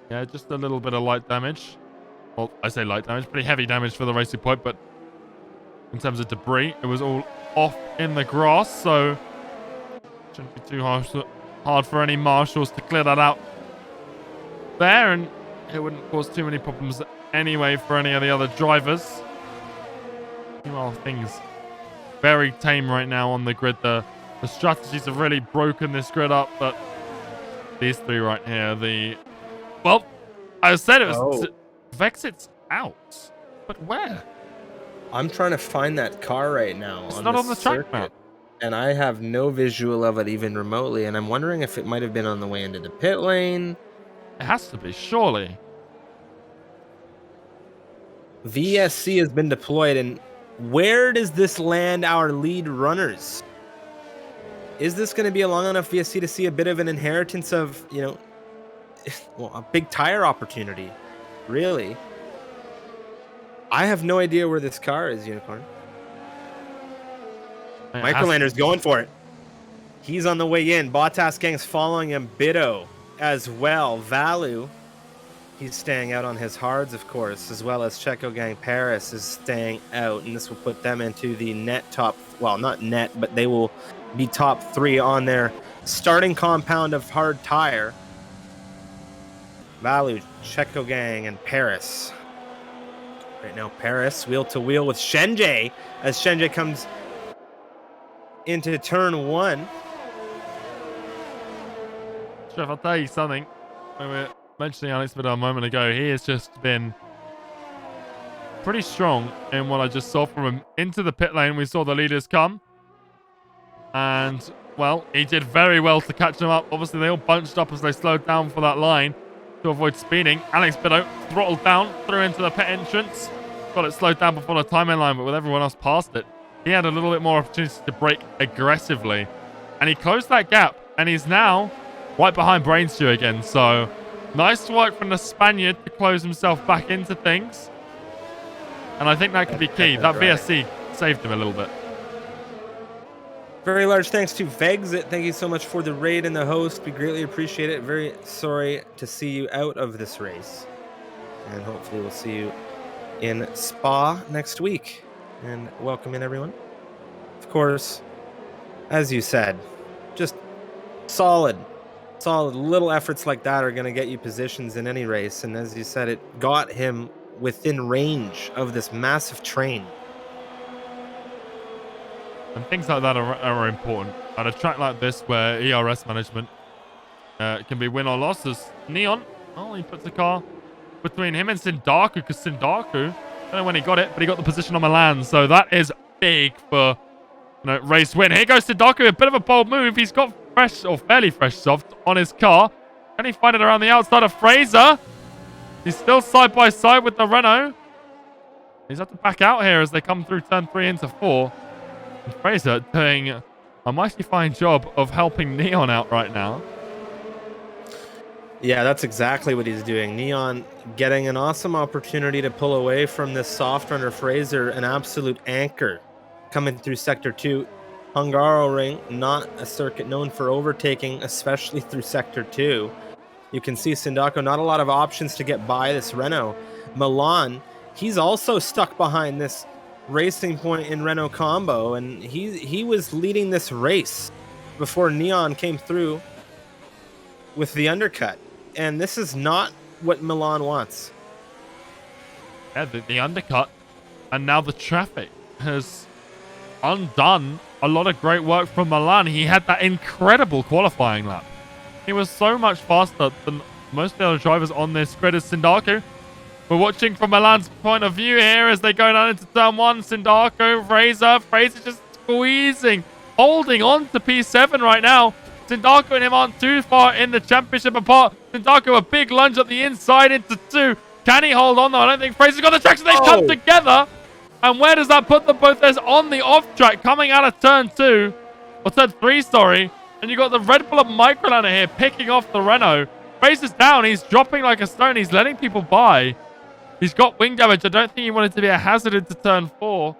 Yeah, just a little bit of light damage. Well, I say light damage, pretty heavy damage for the racing point, but in terms of debris, it was all off in the grass, so shouldn't be too hard for any marshals to clear that out there, and it wouldn't cause too many problems anyway for any of the other drivers. Meanwhile, things very tame right now on the grid. The strategies have really broken this grid up, but these 3 right here, I said it was Vexit's out, but where? I'm trying to find that car right now It's on not the on the track map. circuit, and I have no visual of it even remotely, and I'm wondering if it might have been on the way into the pit lane. It has to be, surely. VSC has been deployed, and where does this land our lead runners? Is this going to be a long enough VSC to see a bit of an inheritance of, you know, well, a big tire opportunity? Really? I have no idea where this car is, Unicorn. Microlander's going for it. He's on the way in. Bottas Gang's following him. Bido as well. Valu, he's staying out on his hards, of course, as well as Checo Gang Paris is staying out, and this will put them into the net top, well, not net, but they will be top 3 on their starting compound of hard tire. Valu, Checo Gang, and Paris. Right now, Paris wheel to wheel with Shenjay as Shenjay comes into turn 1. Jeff, I'll tell you something. When we were mentioning Alex Bido a moment ago, he has just been pretty strong in what I just saw from him. Into the pit lane, we saw the leaders come. And, well, he did very well to catch them up. Obviously, they all bunched up as they slowed down for that line to avoid speeding. Alex Bido throttled down, through into the pit entrance. Got it slowed down before the timing line, but with everyone else past it, he had a little bit more opportunity to brake aggressively. And he closed that gap, and he's now right behind Brainstew again. So, nice work from the Spaniard to close himself back into things. And I think that could be key. That VSC saved him a little bit. Very large thanks to Vexit. Thank you so much for the raid and the host. We greatly appreciate it. Very sorry to see you out of this race. And hopefully we'll see you in Spa next week. And welcome in, everyone. Of course, as you said, just solid little efforts like that are going to get you positions in any race. And as you said, it got him within range of this massive train. And things like that are important. At a track like this where ERS management can be win or loss, as Neon, he puts the car between him and Sindaku, because Sindaku, I don't know when he got it, but he got the position on Milan. So that is big for race win. Here goes Sindaku, a bit of a bold move. He's got fresh, or fairly fresh soft on his car. Can he find it around the outside of Fraser? He's still side by side with the Renault. He's had to back out here as they come through turn 3 into 4. And Fraser doing a mighty fine job of helping Neon out right now. Yeah, that's exactly what he's doing. Neon getting an awesome opportunity to pull away from this soft runner Fraser, an absolute anchor coming through Sector 2. Hungaroring, not a circuit known for overtaking, especially through Sector 2. You can see Sindaku, not a lot of options to get by this Renault. Milan, he's also stuck behind this Racing Point in Renault combo, and he was leading this race before Neon came through with the undercut. And this is not what Milan wants. Yeah, the undercut, and now the traffic has undone a lot of great work from Milan. He had that incredible qualifying lap. He was so much faster than most of the other drivers on this grid as Sindaku. We're watching from Milan's point of view here as they go down into turn 1. Sindaku, Fraser just squeezing, holding on to P7 right now. Sindaku and him aren't too far in the championship apart. Sindaku, a big lunge at the inside into 2. Can he hold on though? I don't think Fraser's got the traction. They come together. And where does that put them both? There's on the off track coming out of turn 2. Or turn 3, sorry. And you got the Red Bull of Microlander here picking off the Renault. Fraser's down. He's dropping like a stone. He's letting people by. He's got wing damage. I don't think he wanted to be a hazard into turn 4.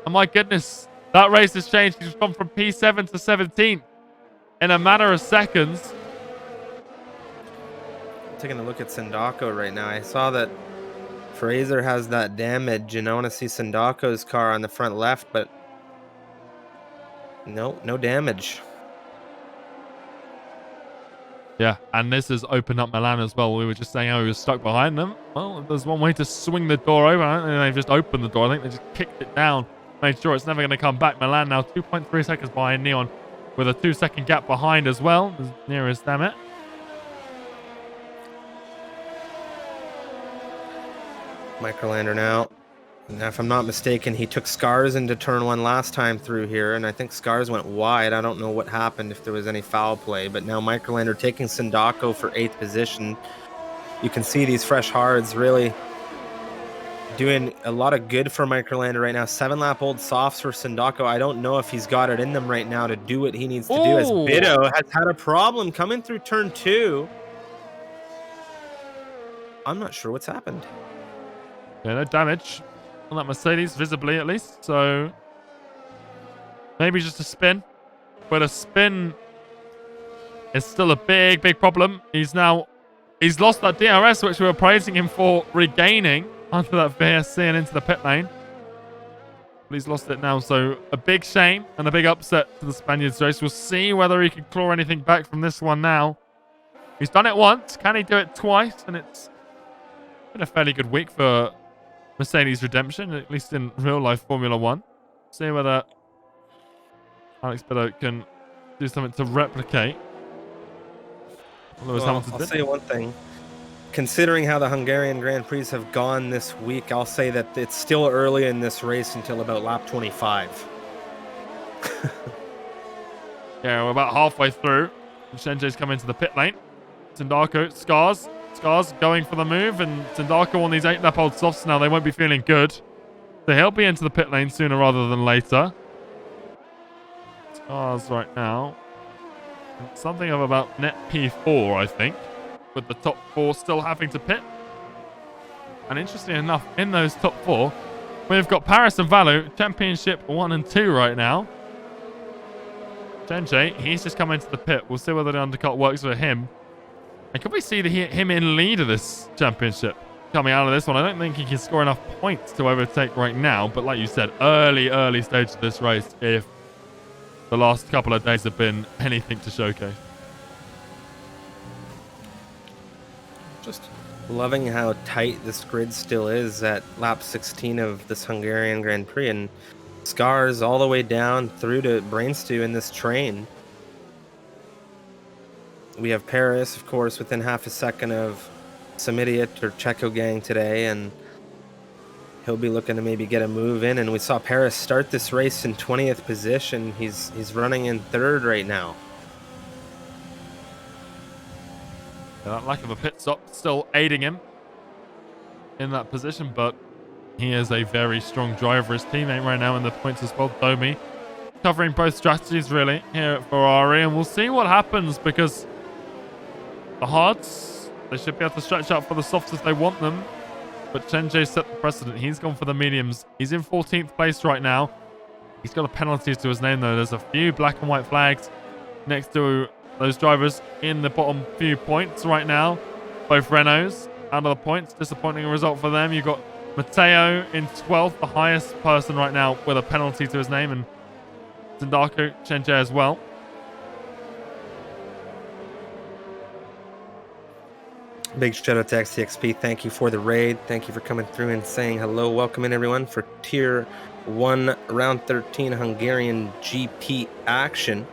And my goodness, that race has changed. He's gone from P7 to 17th in a matter of seconds. Taking a look at Sindaku right now. I saw that Fraser has that damage, and I want to see Sindaku's car on the front left, but no damage. Yeah, and this has opened up Milan as well. We were just saying how he was stuck behind them. Well, there's one way to swing the door open. I don't think they've just opened the door. I think they just kicked it down, made sure it's never going to come back. Milan now 2.3 seconds behind Neon with a 2-second gap behind as well, as near as damn it. Microlander now Now, if I'm not mistaken, he took Scars into turn 1 last time through here, and I think Scars went wide. I don't know what happened, if there was any foul play, but now Microlander taking Sindako for 8th position. You can see these fresh hards really doing a lot of good for Microlander right now. 7-lap-old softs for Sindako. I don't know if he's got it in them right now to do what he needs to do, as Bido has had a problem coming through turn 2. I'm not sure what's happened. Yeah, no damage on that Mercedes, visibly at least. So maybe just a spin. But a spin is still a big, big problem. He's lost that DRS, which we were praising him for regaining under that VSC and into the pit lane. But he's lost it now. So a big shame and a big upset to the Spaniards race. We'll see whether he can claw anything back from this one now. He's done it once. Can he do it twice? And it's been a fairly good week for Mercedes redemption, at least in real life Formula 1. See whether Alex Bido can do something to replicate. Well, I'll say one thing. Considering how the Hungarian Grand Prix have gone this week, I'll say that it's still early in this race until about lap 25. Yeah, we're about halfway through. Shenjay's come into the pit lane. Sindako, Scars going for the move, and Sindako on these 8-lap-old softs now, they won't be feeling good. So he'll be into the pit lane sooner rather than later. Scars right now. Something of about net P4, I think, with the top 4 still having to pit. And interestingly enough, in those top 4, we've got Paris and Valu, Championship 1 and 2 right now. Shenjay, he's just come into the pit. We'll see whether the undercut works for him. And could we see him in lead of this championship coming out of this one? I don't think he can score enough points to overtake right now. But like you said, early stage of this race, if the last couple of days have been anything to showcase. Just loving how tight this grid still is at lap 16 of this Hungarian Grand Prix. And Scars all the way down through to Brainstew in this train. We have Paris, of course, within half a second of Samidiot or Checo Gang today, and he'll be looking to maybe get a move in. And we saw Paris start this race in 20th position. He's running in 3rd right now. Yeah, that lack of a pit stop still aiding him in that position, but he is a very strong driver. His teammate right now in the points as well, Domi, covering both strategies really here at Ferrari, and we'll see what happens, because the hards, they should be able to stretch out for the softs if they want them. But Shenjay set the precedent. He's gone for the mediums. He's in 14th place right now. He's got a penalty to his name, though. There's a few black and white flags next to those drivers in the bottom few points right now. Both Renaults out of the points. Disappointing result for them. You've got Matteo in 12th, the highest person right now with a penalty to his name. And Sindako, Shenjay as well. Big shout out to XTXP. Thank you for the raid. Thank you for coming through and saying hello. Welcome in, everyone, for Tier 1 Round 13 Hungarian GP action.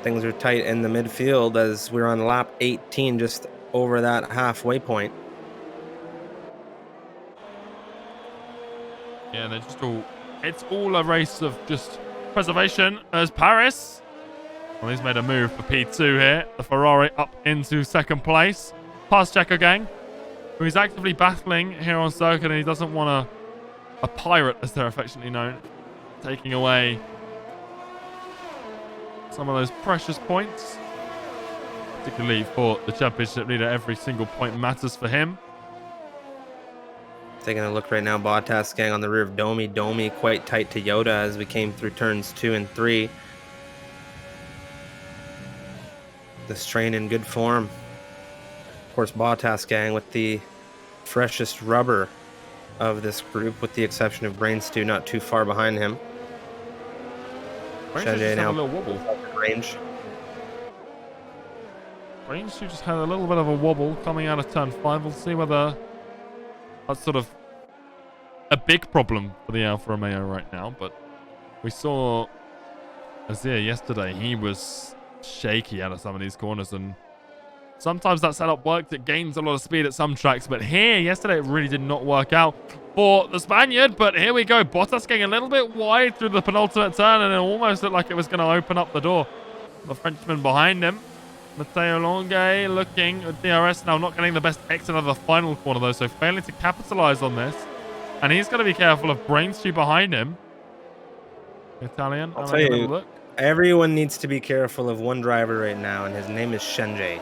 Things are tight in the midfield as we're on lap 18, just over that halfway point. Yeah, they're just it's all a race of just preservation as Paris. Well, he's made a move for P2 here. The Ferrari up into 2nd place. Past Checo Gang, who is actively battling here on circuit, and he doesn't want a pirate, as they're affectionately known, taking away some of those precious points. Particularly for the championship leader, every single point matters for him. Taking a look right now, Bottas Gang on the rear of Domi. Domi quite tight to Yoda as we came through turns 2 and 3. This train in good form. Of course, Bottas Gang with the freshest rubber of this group, with the exception of Brainstew, not too far behind him. Shenjay now a little wobble. Range. Brainstew just had a little bit of a wobble coming out of turn 5. We'll see whether that's sort of a big problem for the Alfa Romeo right now. But we saw Azir yesterday. He was shaky out of some of these corners, and Sometimes that setup worked. It gains a lot of speed at some tracks, but here, yesterday, it really did not work out for the Spaniard. But here we go. Bottas getting a little bit wide through the penultimate turn, and it almost looked like it was going to open up the door. The Frenchman behind him. Matteo Longue looking at DRS now, not getting the best exit of the final corner, though, so failing to capitalize on this. And he's got to be careful of Brainstew behind him. Italian. I'll tell you, everyone needs to be careful of one driver right now, and his name is Shenjie.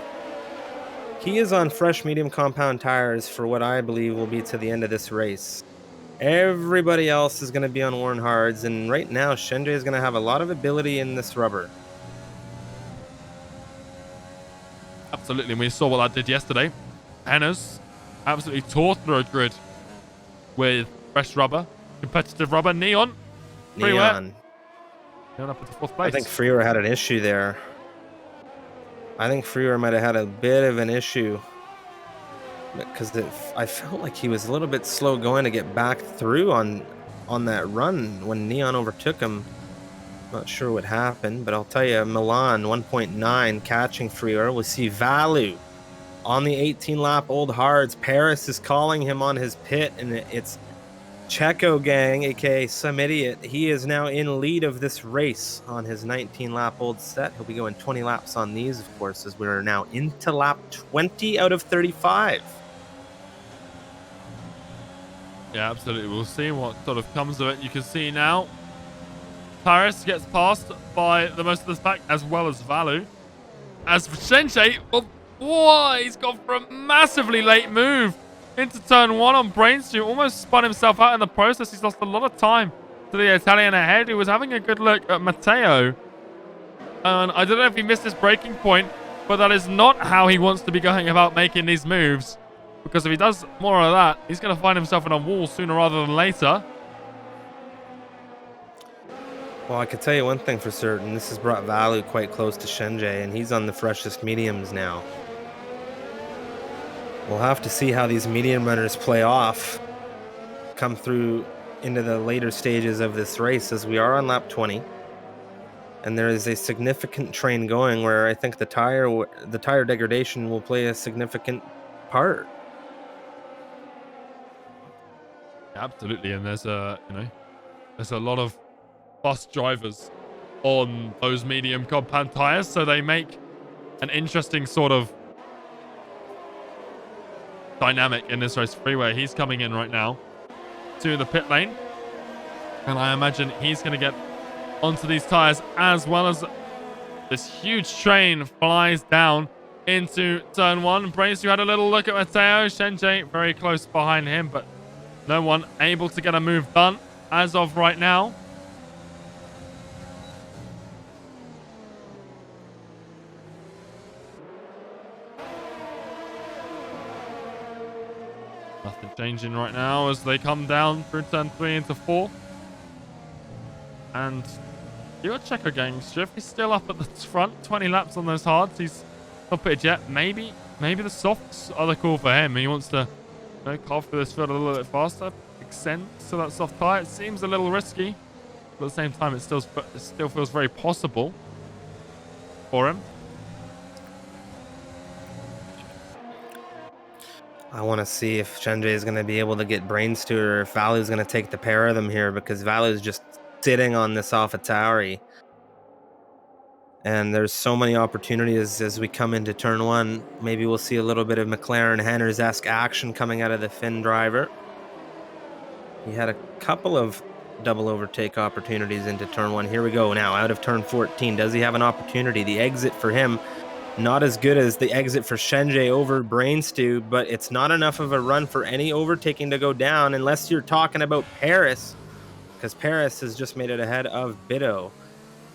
He is on fresh medium compound tires for what I believe will be to the end of this race. Everybody else is going to be on worn hards, and right now Shenjie is going to have a lot of ability in this rubber. Absolutely, and we saw what that did yesterday. Hennes absolutely tore through a grid with fresh rubber, competitive rubber. Neon Neon up at the 4th place. I think Freer had an issue there. I think Freer might have had a bit of an issue because I felt like he was a little bit slow going to get back through on that run when Neon overtook him. Not sure what happened, but I'll tell you, Milan 1.9 catching Freer. We'll see Valu on the 18-lap old hards. Paris is calling him on his pit, and it's Checo gang, aka Some Idiot. He is now in lead of this race on his 19-lap old set. He'll be going 20 laps on these, of course, as we're now into lap 20 out of 35. Yeah, absolutely. We'll see what sort of comes of it. You can see now Paris gets passed by the most of this pack, as well as Valu. As for Shenjie, he's gone for a massively late move into turn 1 on Brainstew. Almost spun himself out in the process. He's lost a lot of time to the Italian ahead, who was having a good look at Matteo. And I don't know if he missed his breaking point, but that is not how he wants to be going about making these moves. Because if he does more of that, he's going to find himself in a wall sooner rather than later. Well, I can tell you one thing for certain. This has brought Valu quite close to Shenjie, and he's on the freshest mediums now. We'll have to see how these medium runners play off, come through into the later stages of this race, as we are on lap 20. And there is a significant train going where I think the tire degradation will play a significant part. Absolutely, and there's a lot of fast drivers on those medium compound tires, so they make an interesting sort of dynamic in this race. Freeway, he's coming in right now to the pit lane, and I imagine he's going to get onto these tires, as well as this huge train flies down into turn 1. Brace, you had a little look at Matteo. Shenjie very close behind him, but no one able to get a move done as of right now. Nothing changing right now as they come down through turn 3 into 4. And your Checo gang, Striff, he's still up at the front, 20 laps on those hards. He's not pitted yet. Maybe the softs are the call for him. He wants to carve through this field a little bit faster, extend to that soft tire. It seems a little risky, but at the same time, it still feels very possible for him. I want to see if Shenjie is going to be able to get brains to her, or if Valu's going to take the pair of them here, because Valu's just sitting on this AlphaTauri. And there's so many opportunities as we come into turn 1. Maybe we'll see a little bit of McLaren Henners-esque action coming out of the Finn driver. He had a couple of double overtake opportunities into turn 1. Here we go now, out of turn 14. Does he have an opportunity? The exit for him, not as good as the exit for Shenjie over Brainstew, but it's not enough of a run for any overtaking to go down unless you're talking about Paris, because Paris has just made it ahead of Biddo.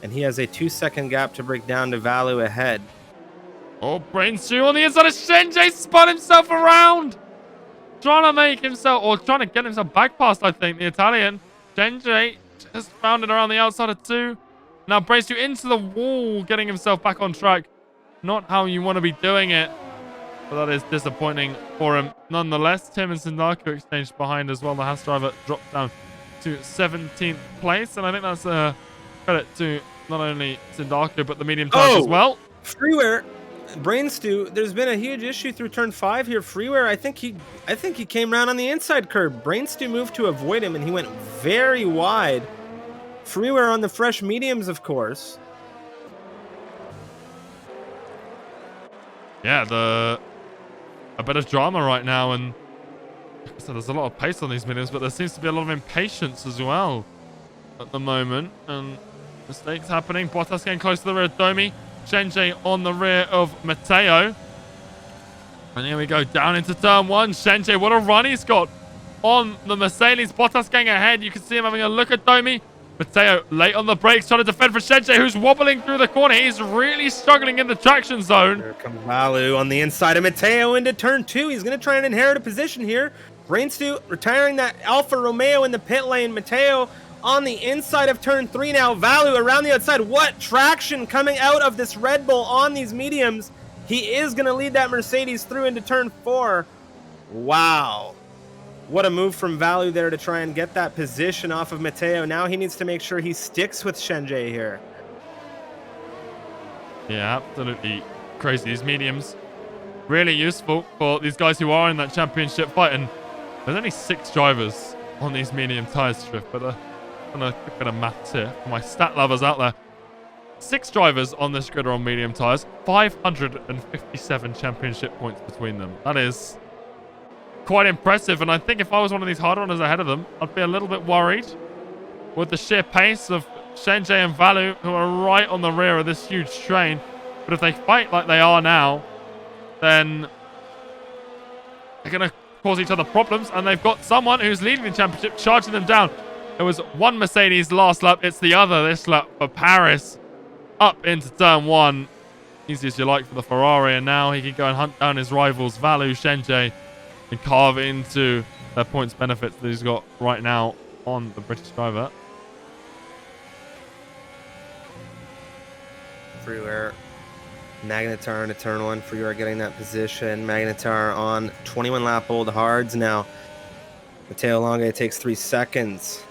And he has a 2-second gap to break down to Valu ahead. Oh, Brainstew on the inside of Shenjie spun himself around. Trying to get himself back past, I think, the Italian. Shenjie just found it around the outside of 2. Now Brainstew into the wall, getting himself back on track. Not how you want to be doing it, but that is disappointing for him. Nonetheless, Tim and Sindaku exchanged behind as well. The Haas driver dropped down to 17th place, and I think that's a credit to not only Sindaku but the medium tires as well. Freeware Brain Stew, there's been a huge issue through turn 5 here. Freeware, I think he came around on the inside curb. Brain Stew moved to avoid him, and he went very wide. Freeware on the fresh mediums, of course. Yeah, a bit of drama right now, and like I said, there's a lot of pace on these mediums, but there seems to be a lot of impatience as well at the moment, and mistakes happening. Bottas getting close to the rear of Domi. Shenjay on the rear of Matteo. And here we go, down into turn 1. Shenjay, what a run he's got on the Mercedes. Bottas going ahead. You can see him having a look at Domi. Matteo late on the brakes, trying to defend for Shenjay, who's wobbling through the corner. He's really struggling in the traction zone. There comes Valu on the inside of Matteo into turn 2. He's going to try and inherit a position here. Brain Stew retiring that Alfa Romeo in the pit lane. Matteo on the inside of turn 3 now. Valu around the outside. What traction coming out of this Red Bull on these mediums. He is going to lead that Mercedes through into turn 4. Wow. What a move from Valu there to try and get that position off of Matteo. Now he needs to make sure he sticks with Shenjay here. Yeah, absolutely crazy. These mediums really useful for these guys who are in that championship fight. And there's only 6 drivers on these medium tires, Drift, but I'm going to quick bit of maths here for my stat lovers out there. 6 drivers on this grid are on medium tires, 557 championship points between them. That is quite impressive, and I think if I was one of these hard runners ahead of them, I'd be a little bit worried with the sheer pace of Shenjay and Valu, who are right on the rear of this huge train. But if they fight like they are now, then they're going to cause each other problems, and they've got someone who's leading the championship charging them down. It was one Mercedes last lap, it's the other this lap for Paris, up into turn 1. Easy as you like for the Ferrari, and now he can go and hunt down his rivals Valu, Shenjay, and carve into their points benefits that he's got right now on the British driver. Freeware. Magnetar into turn 1. Freeware getting that position. Magnetar on 21 lap old hards now. Matteo Longa takes 3 seconds.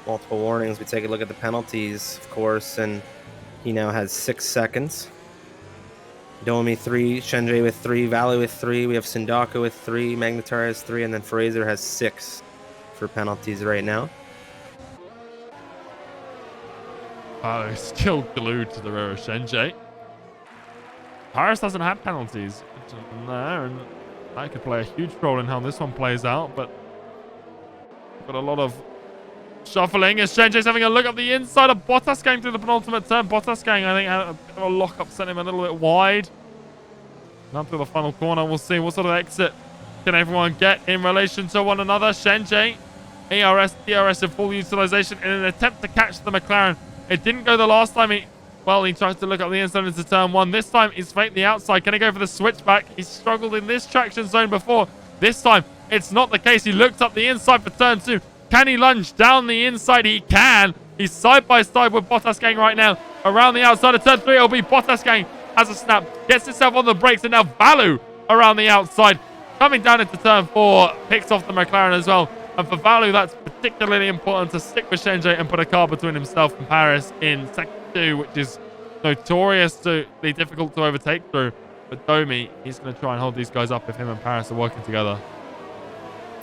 Multiple warnings. We take a look at the penalties, of course, and he now has 6 seconds. Domi 3, Shenjay with 3, Valu with 3, we have Sindaka with 3, Magnetar has 3, and then Fraser has 6 for penalties right now. Valu still glued to the rear of Shenjay. Paris doesn't have penalties there, and that could play a huge role in how this one plays out, but got a lot of shuffling as Shenjay's having a look up the inside of Bottas going through the penultimate turn. Bottas going, I think, had a bit of a lock-up, sent him a little bit wide. Up to the final corner, we'll see what sort of exit can everyone get in relation to one another. Shenjay, ARS, DRS in full utilization in an attempt to catch the McLaren. It didn't go the last time. He tries to look up the inside into turn 1. This time, he's faked the outside. Can he go for the switchback? He's struggled in this traction zone before. This time, it's not the case. He looked up the inside for turn 2. Can he lunge down the inside? He can. He's side by side with Bottas Gang right now. Around the outside of turn 3, it'll be Bottas Gang has a snap, gets himself on the brakes, and now Valu around the outside. Coming down into turn 4, picks off the McLaren as well. And for Valu, that's particularly important to stick with Shenjay and put a car between himself and Paris in second 2, which is notoriously difficult to overtake through. But Domi, he's going to try and hold these guys up if him and Paris are working together.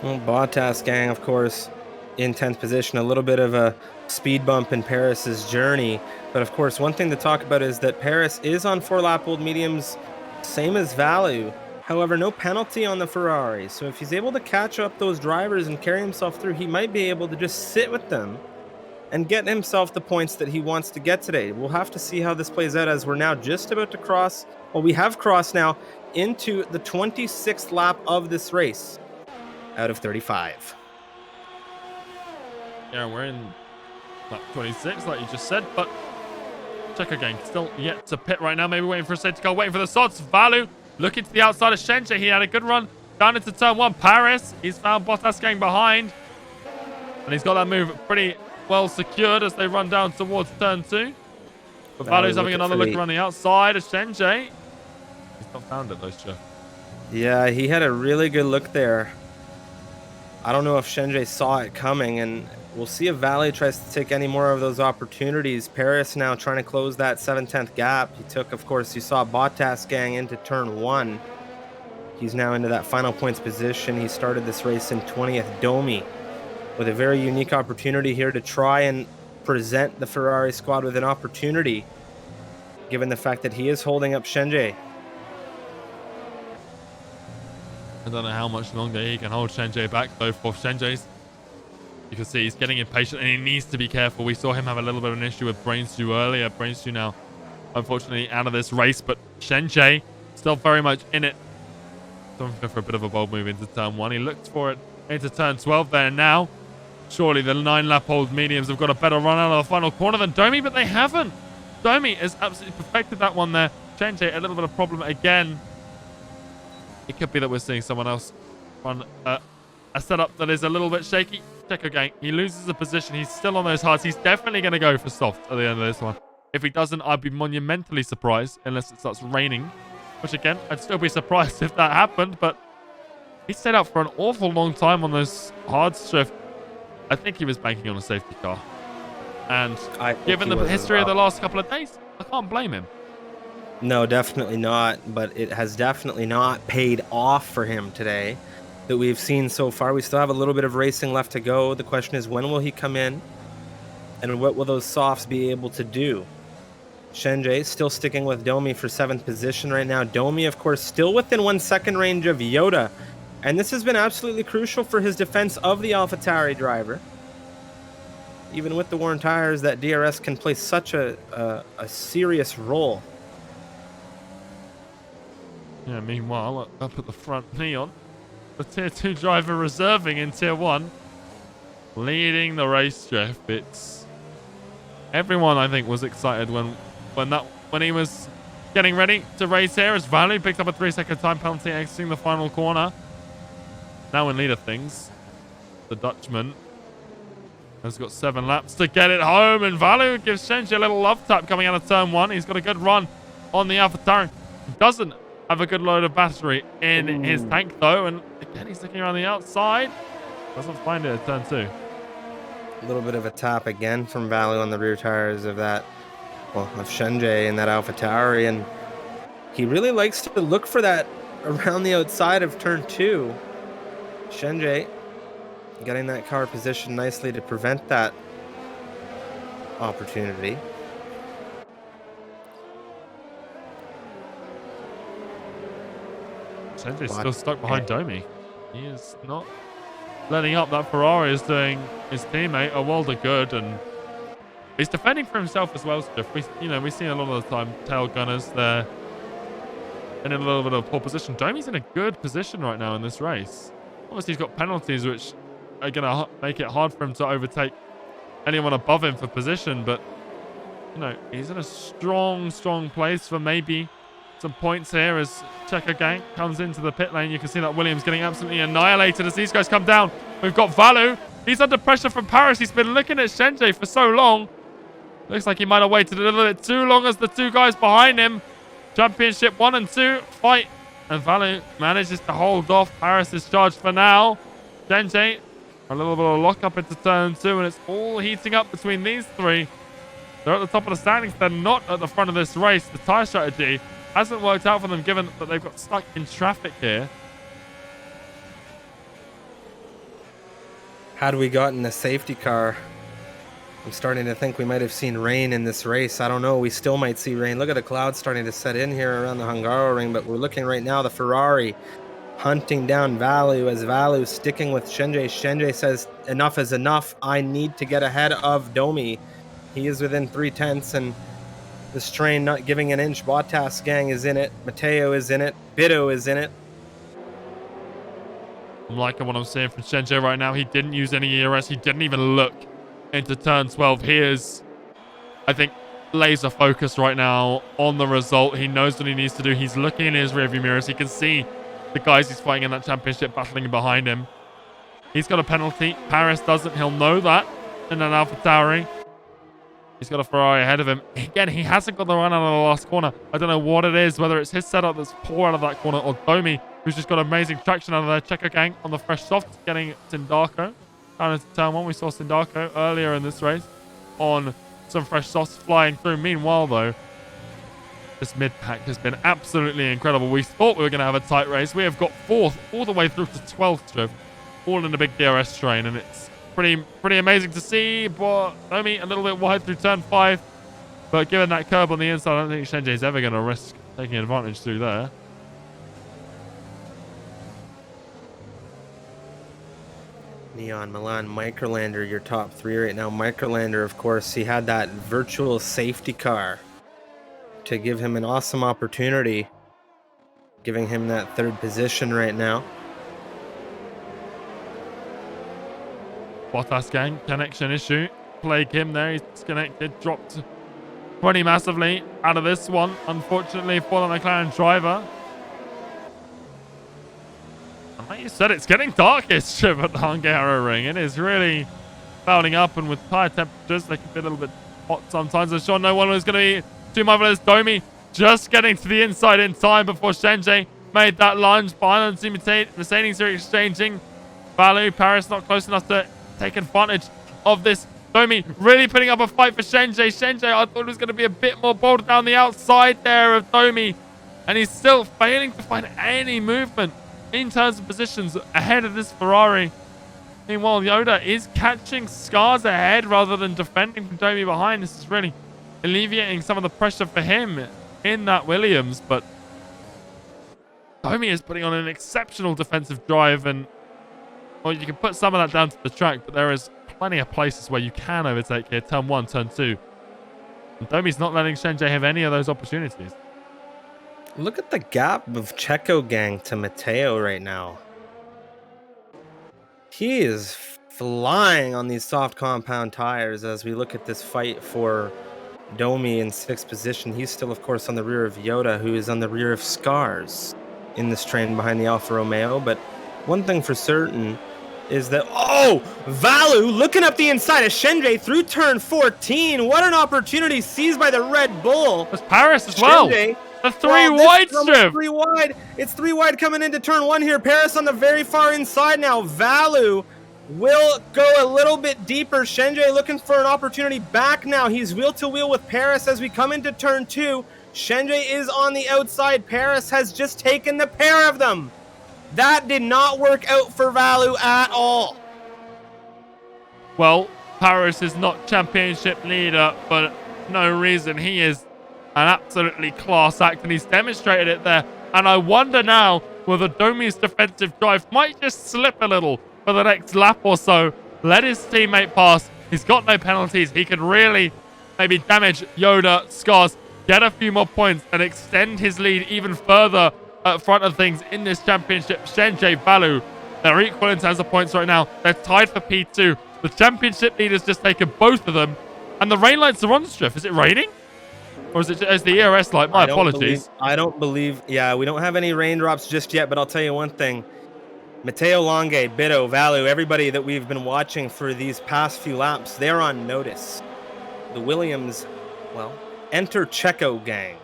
Well, Bottas Gang, of course, in 10th position, a little bit of a speed bump in Paris's journey. But of course, one thing to talk about is that Paris is on 4-lap old mediums, same as Valu. However, no penalty on the Ferrari. So if he's able to catch up those drivers and carry himself through, he might be able to just sit with them and get himself the points that he wants to get today. We'll have to see how this plays out as we're now just about to cross. Well, we have crossed now into the 26th lap of this race out of 35. Yeah, we're in lap 26, like you just said, but Checo Gang still yet to pit right now. Maybe waiting for a safety car, waiting for the sods. Valu looking to the outside of Shenjay. He had a good run down into turn 1. Paris, he's found Bottas Gang behind, and he's got that move pretty well secured as they run down towards turn 2. But Valu's having another look around the outside of Shenjay. He's not found it though, Jeff. Yeah, he had a really good look there. I don't know if Shenjay saw it coming, and We'll see if Valley tries to take any more of those opportunities. Paris now trying to close that 7/10 gap. He took, of course, you saw Bottas gang into turn 1. He's now into that final points position. He started this race in 20th. Domi with a very unique opportunity here to try and present the Ferrari squad with an opportunity, given the fact that he is holding up Shenjie. I don't know how much longer he can hold Shenjie back, though. For Shenjie's, you can see he's getting impatient and he needs to be careful. We saw him have a little bit of an issue with Brainstew earlier. Brainstew now, unfortunately, out of this race, but Shenjie still very much in it. Going for a bit of a bold move into turn 1. He looked for it into turn 12 there. Now, surely the 9-lap-old mediums have got a better run out of the final corner than Domi, but they haven't. Domi has absolutely perfected that one there. Shenjie, a little bit of problem again. It could be that we're seeing someone else run a setup that is a little bit shaky. Checo gang, he loses a position. He's still on those hards. He's definitely going to go for soft at the end of this one. If he doesn't, I'd be monumentally surprised unless it starts raining. Which, again, I'd still be surprised if that happened. But he stayed out for an awful long time on this hard shift. I think he was banking on a safety car. And given the history of the last couple of days, I can't blame him. No, definitely not. But it has definitely not paid off for him today that we've seen so far. We still have a little bit of racing left to go. The question is, when will he come in? And what will those softs be able to do? Shenjie still sticking with Domi for 7th position right now. Domi, of course, still within 1 second range of Yoda. And this has been absolutely crucial for his defense of the AlphaTauri driver. Even with the worn tires, that DRS can play such a serious role. Yeah, meanwhile, up at the front, Neon, the Tier 2 driver reserving in Tier 1, leading the race, Jeff. It's... Everyone, I think, was excited when he was getting ready to race here, as Valley picked up a 3-second time penalty exiting the final corner. Now in lead of things, the Dutchman has got 7 laps to get it home, and Valley gives Shenjie a little love tap coming out of turn 1. He's got a good run on the AlphaTauri. Doesn't have a good load of battery in his tank, though, and again, he's looking around the outside. Doesn't find it at turn 2. A little bit of a tap again from Valley on the rear tires of that, well, of Shenjie and that AlphaTauri, and he really likes to look for that around the outside of turn 2. Shenjie getting that car positioned nicely to prevent that opportunity. Shenjie's still stuck behind Domi. He is not letting up. That Ferrari is doing his teammate a world of good, and he's defending for himself as well, Jeff. We see a lot of the time tail gunners there in a little bit of poor position. Domi's in a good position right now in this race. Obviously, he's got penalties which are going to make it hard for him to overtake anyone above him for position, but he's in a strong place for maybe some points here as Checo gang comes into the pit lane. You can see that Williams getting absolutely annihilated as these guys come down. We've got Valu. He's under pressure from Paris. He's been looking at Shenjie for so long. Looks like he might have waited a little bit too long as the 2 guys behind him. Championship 1 and 2 fight. And Valu manages to hold off. Paris is charged for now. Shenjie, a little bit of a lock up into turn 2, and it's all heating up between these 3. They're at the top of the standings. They're not at the front of this race. The tyre strategy hasn't worked out for them, given that they've got stuck in traffic here. Had we gotten a safety car, I'm starting to think we might have seen rain in this race. I don't know. We still might see rain. Look at the clouds starting to set in here around the Hungaroring, but we're looking right now, the Ferrari hunting down Valu, as Valu sticking with Shenjie. Shenjie says, enough is enough. I need to get ahead of Domi. He is within 3/10, and this train not giving an inch. Bottas gang is in it. Matteo is in it. Bito is in it. I'm liking what I'm seeing from Shenjie right now. He didn't use any ERS. He didn't even look into turn 12. He is, I think, laser focused right now on the result. He knows what he needs to do. He's looking in his rearview mirrors. He can see the guys he's fighting in that championship battling behind him. He's got a penalty. Paris doesn't. He'll know that in an AlphaTauri. He's got a Ferrari ahead of him. Again, he hasn't got the run out of the last corner. I don't know what it is, whether it's his setup that's poor out of that corner or Domi, who's just got amazing traction out of there. Checo gang on the fresh soft, getting Tindarko McLaren to turn one. We saw Sindako earlier in this race on some fresh softs flying through. Meanwhile, though, this mid-pack has been absolutely incredible. We thought we were going to have a tight race. We have got 4th all the way through to 12th, Trev, all in a big DRS train, and it's pretty amazing to see. But Domi a little bit wide through turn 5, but given that curb on the inside, I don't think Shenji is ever going to risk taking advantage through there. Neon, Milan, Microlander, your top 3 right now. Microlander, of course, he had that virtual safety car to give him an awesome opportunity, giving him that 3rd position right now. Bottas gang, connection issue. Plague him there. He's disconnected, dropped pretty massively out of this one, unfortunately, for the McLaren driver. And like you said, it's getting darkish at the Hungaroring. It is really clouding up, and with higher temperatures, they can be a little bit hot sometimes. I'm sure no one was going to be too marvelous. Domi just getting to the inside in time before Shenji made that lunge. Behind them, Mercedes are exchanging. Valu, Paris not close enough to take advantage of this. Domi really putting up a fight for Shenji. Shenji, I thought it was going to be a bit more bold down the outside there of Domi, and he's still failing to find any movement in terms of positions ahead of this Ferrari. Meanwhile, Yoda is catching scars ahead rather than defending from Domi behind. This is really alleviating some of the pressure for him in that Williams, but Domi is putting on an exceptional defensive drive, and well, you can put some of that down to the track, but there is plenty of places where you can overtake here. Turn 1, turn 2. And Domi's not letting Shenji have any of those opportunities. Look at the gap of Checo gang to Matteo right now. He is flying on these soft compound tires as we look at this fight for Domi in 6th position. He's still, of course, on the rear of Yoda, who is on the rear of Scars in this train behind the Alfa Romeo. But one thing for certain is that, oh, Valu looking up the inside of Shenji through turn 14. What an opportunity seized by the Red Bull. There's Paris as well. Shenji, the 3 wide strip. 3 wide. It's 3 wide coming into turn 1 here. Paris on the very far inside now. Valu will go a little bit deeper. Shenji looking for an opportunity back now. He's wheel to wheel with Paris as we come into turn 2. Shenji is on the outside. Paris has just taken the pair of them. That did not work out for Valu at all. Well, Paris is not championship leader, but no reason. He is an absolutely class act, and he's demonstrated it there. And I wonder now whether Domi's defensive drive might just slip a little for the next lap or so. Let his teammate pass. He's got no penalties. He could really maybe damage Yoda, Scars, get a few more points, and extend his lead even further at front of things in this championship. Shenji, Valu, they're equal in terms of points right now. They're tied for P2. The championship leader's just taken both of them. And the rain lights are on, Striff. Is it raining? Or is it the ERS light? My apologies. I don't believe. Yeah, we don't have any raindrops just yet, but I'll tell you one thing. Matteo Longe, Bito, Valu, everybody that we've been watching for these past few laps, they're on notice. The Williams, well, enter Checo gang.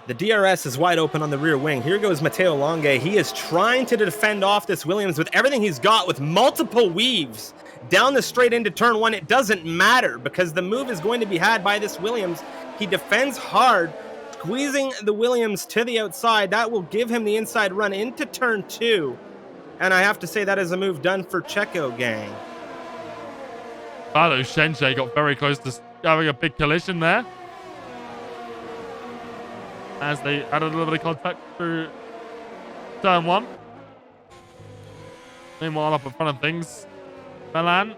The DRS is wide open on the rear wing. Here goes Matteo Longe. He is trying to defend off this Williams with everything he's got, with multiple weaves down the straight into turn 1. It doesn't matter because the move is going to be had by this Williams. He defends hard, squeezing the Williams to the outside. That will give him the inside run into turn 2. And I have to say that is a move done for Checo gang. Valu, Shenji got very close to having a big collision there, as they added a little bit of contact through turn 1. Meanwhile, up in front of things, Milan,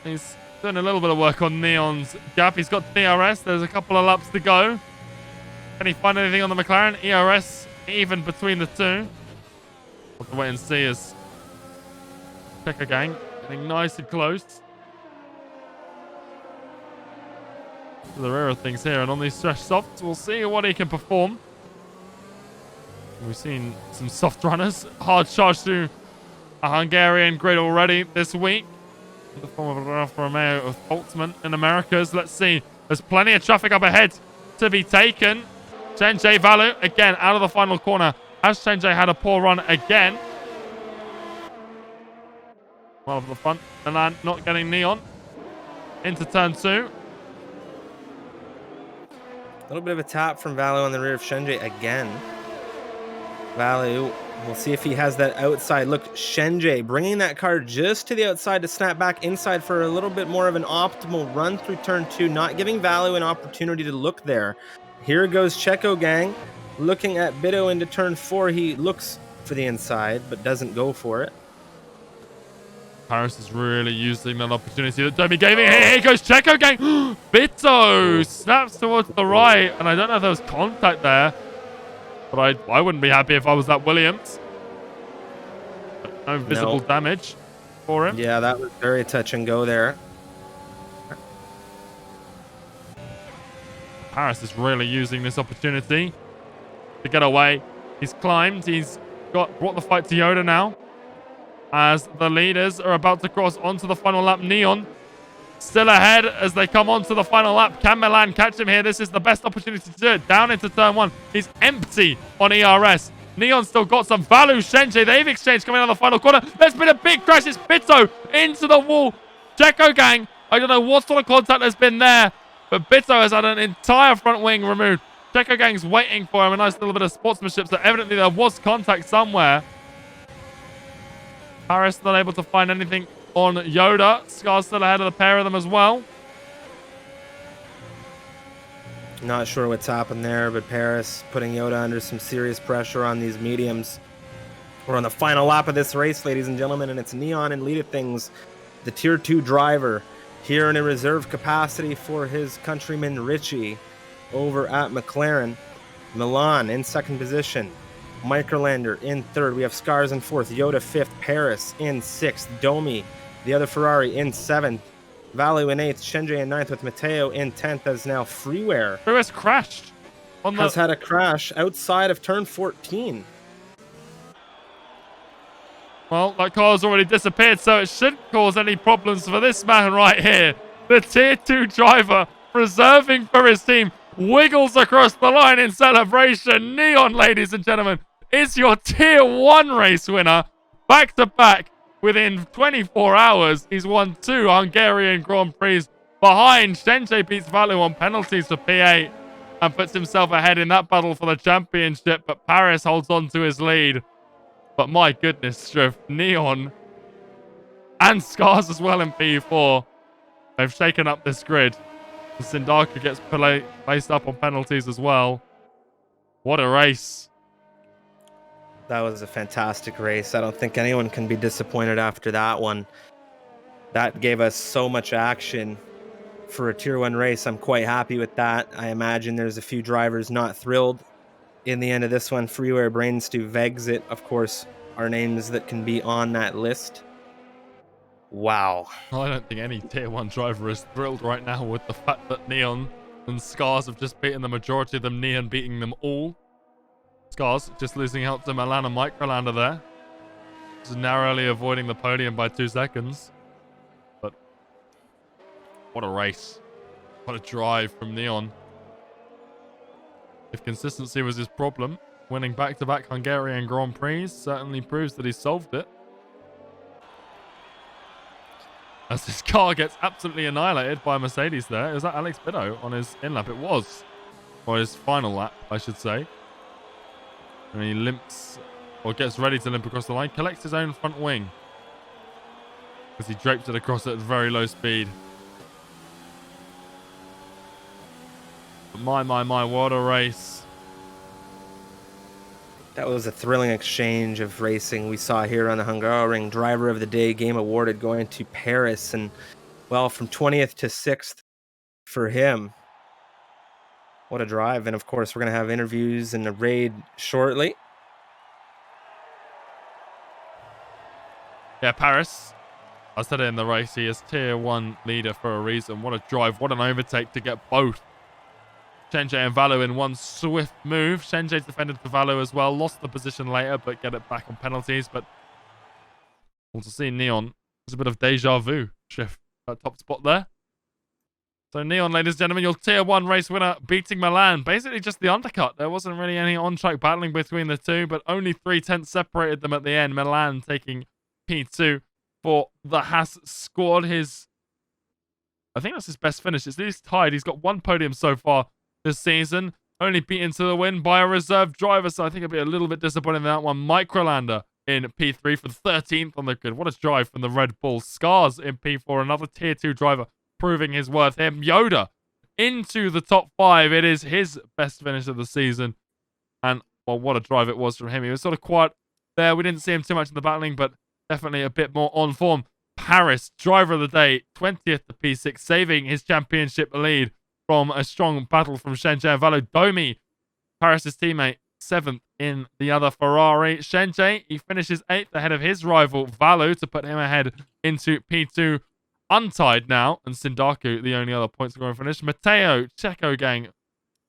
he's doing a little bit of work on Neon's gap. He's got DRS. There's a couple of laps to go. Can he find anything on the McLaren? ERS even between the two. We'll have to wait and see as Checker gang getting nice and close to the rear of things here. And on these stretch softs, we'll see what he can perform. We've seen some soft runners hard charge through a Hungarian grid already this week, in the form of Alfa Romeo of Holtzman in Americas. Let's see. There's plenty of traffic up ahead to be taken. Shenji, Valu again out of the final corner. Has Shenji had a poor run again? Well, for the front. Milan not getting Neon into turn 2. A little bit of a tap from Valu on the rear of Shenjay again. Valu, we'll see if he has that outside. Look, Shenjay bringing that car just to the outside to snap back inside for a little bit more of an optimal run through turn 2, not giving Valu an opportunity to look there. Here goes Checo Gang looking at Bido into turn 4. He looks for the inside, but doesn't go for it. Paris is really using that opportunity that Domi gave him. Here goes Checo Gang. Bito snaps towards the right. And I don't know if there was contact there. But I wouldn't be happy if I was that Williams. No visible damage for him. Yeah, that was very touch and go there. Paris is really using this opportunity to get away. He's climbed. He's brought the fight to Yoda now. As the leaders are about to cross onto the final lap. Neon still ahead as they come onto the final lap. Can Milan catch him here? This is the best opportunity to do it. Down into turn 1. He's empty on ERS. Neon still got some. Valu, Shenjay, they've exchanged coming out of the final corner. There's been a big crash. It's Bito into the wall. Checo Gang, I don't know what sort of contact there's been there, but Bito has had an entire front wing removed. Checo Gang's waiting for him. A nice little bit of sportsmanship. So evidently there was contact somewhere. Paris not able to find anything on Yoda. Scar's still ahead of the pair of them as well. Not sure what's happened there, but Paris putting Yoda under some serious pressure on these mediums. We're on the final lap of this race, ladies and gentlemen, and it's Neon in lead of things. The Tier 2 driver here in a reserve capacity for his countryman Richie over at McLaren. Milan in second position. Microlander in third. We have Scars in fourth. Yoda fifth. Paris in sixth. Domi, the other Ferrari, in seventh. Valu in eighth. Shenjay in ninth with Matteo in 10th as now Freeware. Who has crashed? Has had a crash outside of turn 14. Well, that car's already disappeared, so it shouldn't cause any problems for this man right here. The Tier 2 driver, reserving for his team, wiggles across the line in celebration. Neon, ladies and gentlemen, is your Tier 1 race winner. Back-to-back within 24 hours. He's won 2 Hungarian Grand Prix behind. Shenjay beats Valu on penalties for P8 and puts himself ahead in that battle for the championship, but Paris holds on to his lead. But my goodness, Striff, Neon and Scars as well in P4. They've shaken up this grid. Sindaka gets placed up on penalties as well. What a race. That was a fantastic race. I don't think anyone can be disappointed after that one. That gave us so much action for a Tier 1 race. I'm quite happy with that. I imagine there's a few drivers not thrilled in the end of this one. Freeware, Brainstew, Vexit, of course, are names that can be on that list. Wow. I don't think any Tier 1 driver is thrilled right now with the fact that Neon and Scars have just beaten the majority of them, Neon beating them all. Scars just losing out to Milan and Microlander there. Just narrowly avoiding the podium by 2 seconds. But what a race. What a drive from Neon. If consistency was his problem, winning back-to-back Hungarian Grand Prix certainly proves that he solved it. As his car gets absolutely annihilated by Mercedes there. Was that Alex Bido on his in-lap? It was. Or his final lap, I should say. And he limps, or gets ready to limp across the line. Collects his own front wing. As he drapes it across at very low speed. But my, what a race. That was a thrilling exchange of racing we saw here on the Hungaroring. Driver of the Day game awarded going to Paris. And, well, from 20th to 6th for him. What a drive. And, of course, we're going to have interviews in the raid shortly. Yeah, Paris. I said it in the race. He is Tier 1 leader for a reason. What a drive. What an overtake to get both Shenjay and Valu in one swift move. Shenjay's defended for Valu as well. Lost the position later, but get it back on penalties. But we'll see Neon. There's a bit of deja vu shift at top spot there. So Neon, ladies and gentlemen, your Tier 1 race winner, beating Milan. Basically just the undercut. There wasn't really any on-track battling between the two, but only 3/10 separated them at the end. Milan taking P2 for the Haas squad. I think that's his best finish. It's at least tied. He's got 1 podium so far this season, only beaten to the win by a reserve driver, so I think I'll be a little bit disappointed in that one. Microlander in P3 for 13th on the grid. What a drive from the Red Bull. Scars in P4, another Tier 2 driver proving his worth here. Yoda into the top 5. It is his best finish of the season, and well, what a drive it was from him. He was sort of quiet there. We didn't see him too much in the battling, but definitely a bit more on form. Paris, driver of the day, 20th to P6, saving his championship lead from a strong battle from Shenzhen and Valo. Domi, Paris' teammate, 7th in the other Ferrari. Shenzhen, he finishes 8th ahead of his rival Valo to put him ahead into P2. Untied now, and Sindaku, the only other point scoring finish. Matteo, Checo gang,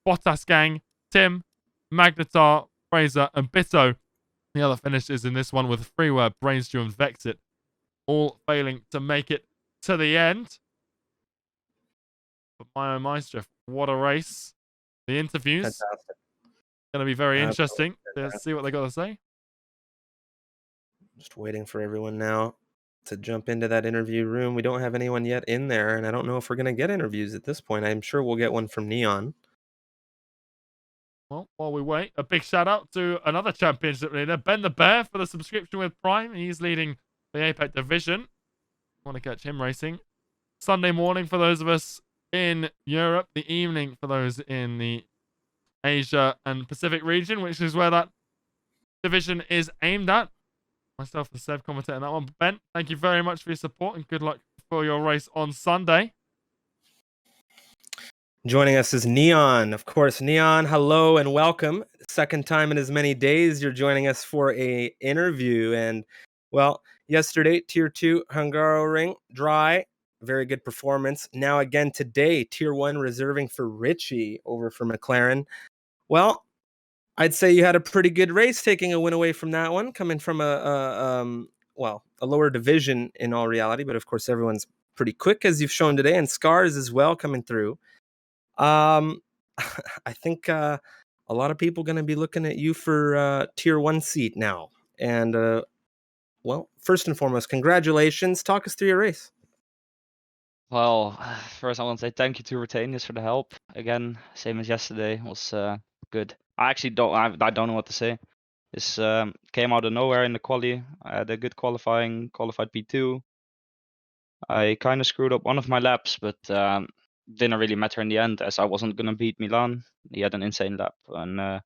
Bottas gang, Tim, Magnetar, Fraser, and Bitto. The other finishes in this one with Freeware, Brainstew, and Vexit all failing to make it to the end. But my Maestro, what a race. The interviews going to be very interesting to see what they got to say. Just waiting for everyone now to jump into that interview room. We don't have anyone yet in there, and I don't know if we're going to get interviews at this point. I'm sure we'll get one from Neon. Well, while we wait, a big shout out to another championship leader, Ben the Bear, for the subscription with Prime. He's leading the APAC division. Want to catch him racing. Sunday morning for those of us in Europe, the evening for those in the Asia and Pacific region, which is where that division is aimed at. Myself and Seb commentating that one. Ben, thank you very much for your support and good luck for your race on Sunday. Joining us is Neon. Of course, Neon, hello and welcome. Second time in as many days you're joining us for a interview. And, well, yesterday, Tier 2, Hungaroring, dry, very good performance. Now again today, Tier 1 reserving for Richie over for McLaren. Well, I'd say you had a pretty good race, taking a win away from that one, coming from a lower division in all reality. But, of course, everyone's pretty quick, as you've shown today, and Scars as well coming through. I think a lot of people going to be looking at you for Tier 1 seat now. And, well, first and foremost, congratulations. Talk us through your race. Well, first I want to say thank you to Retainers for the help. Again, same as yesterday, it was good. I actually don't know what to say. This came out of nowhere in the quali. I had a good qualified P2. I kind of screwed up one of my laps, but didn't really matter in the end, as I wasn't gonna beat Milan. He had an insane lap, and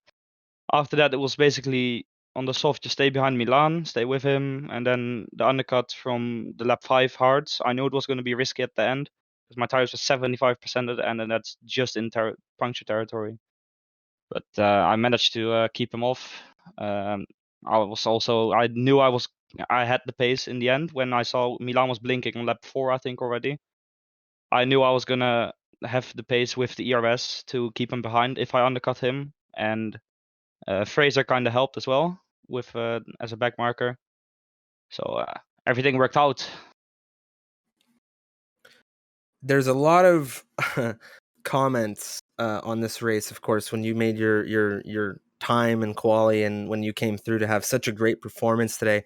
after that it was basically on the soft, just stay behind Milan, stay with him, and then the undercut from the lap 5 hards. I knew it was going to be risky at the end because my tires were 75% at the end, and that's just in puncture territory. But I managed to keep him off. I knew I had the pace in the end when I saw Milan was blinking on lap 4, I think already. I knew I was gonna have the pace with the ERS to keep him behind if I undercut him, and Fraser kind of helped as well with as a back marker. So everything worked out. There's a lot of comments on this race, of course, when you made your time and quali, and when you came through to have such a great performance today.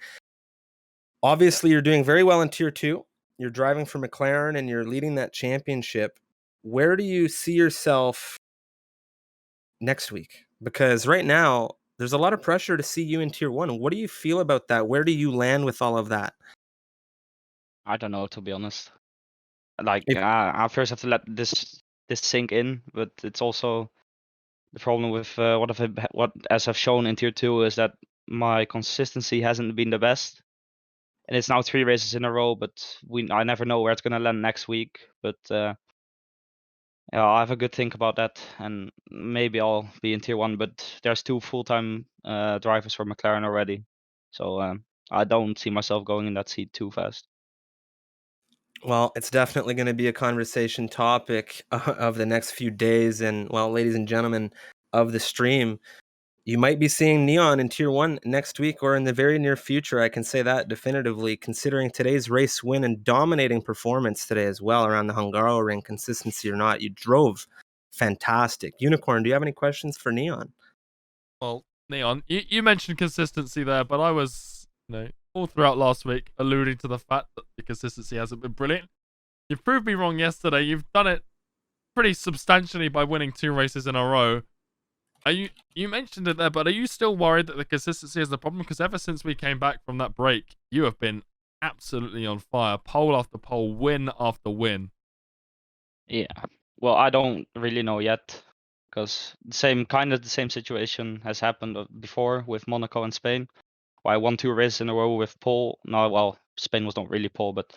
Obviously, you're doing very well in Tier 2. You're driving for McLaren, and you're leading that championship. Where do you see yourself next week? Because right now, there's a lot of pressure to see you in Tier 1. What do you feel about that? Where do you land with all of that? I don't know, to be honest. Like, I first have to let this sink in, but it's also the problem with what as I've shown in Tier 2 is that my consistency hasn't been the best. And it's now 3 races in a row, but I never know where it's gonna land next week. But yeah, I'll have a good think about that, and maybe I'll be in Tier 1. But there's 2 full-time drivers for McLaren already, so I don't see myself going in that seat too fast. Well, it's definitely going to be a conversation topic of the next few days. And, well, ladies and gentlemen of the stream, you might be seeing Neon in Tier 1 next week or in the very near future. I can say that definitively, considering today's race win and dominating performance today as well around the Hungaroring, consistency or not. You drove fantastic. Unicorn, do you have any questions for Neon? Well, Neon, you mentioned consistency there, but I was all throughout last week, alluding to the fact that the consistency hasn't been brilliant. You proved me wrong yesterday. You've done it pretty substantially by winning 2 races in a row. You mentioned it there, but are you still worried that the consistency is the problem? Because ever since we came back from that break, you have been absolutely on fire. Pole after pole, win after win. Yeah. Well, I don't really know yet, because the same situation has happened before with Monaco and Spain. Where I won 2 races in a row with pole. No, well, Spain was not really pole, but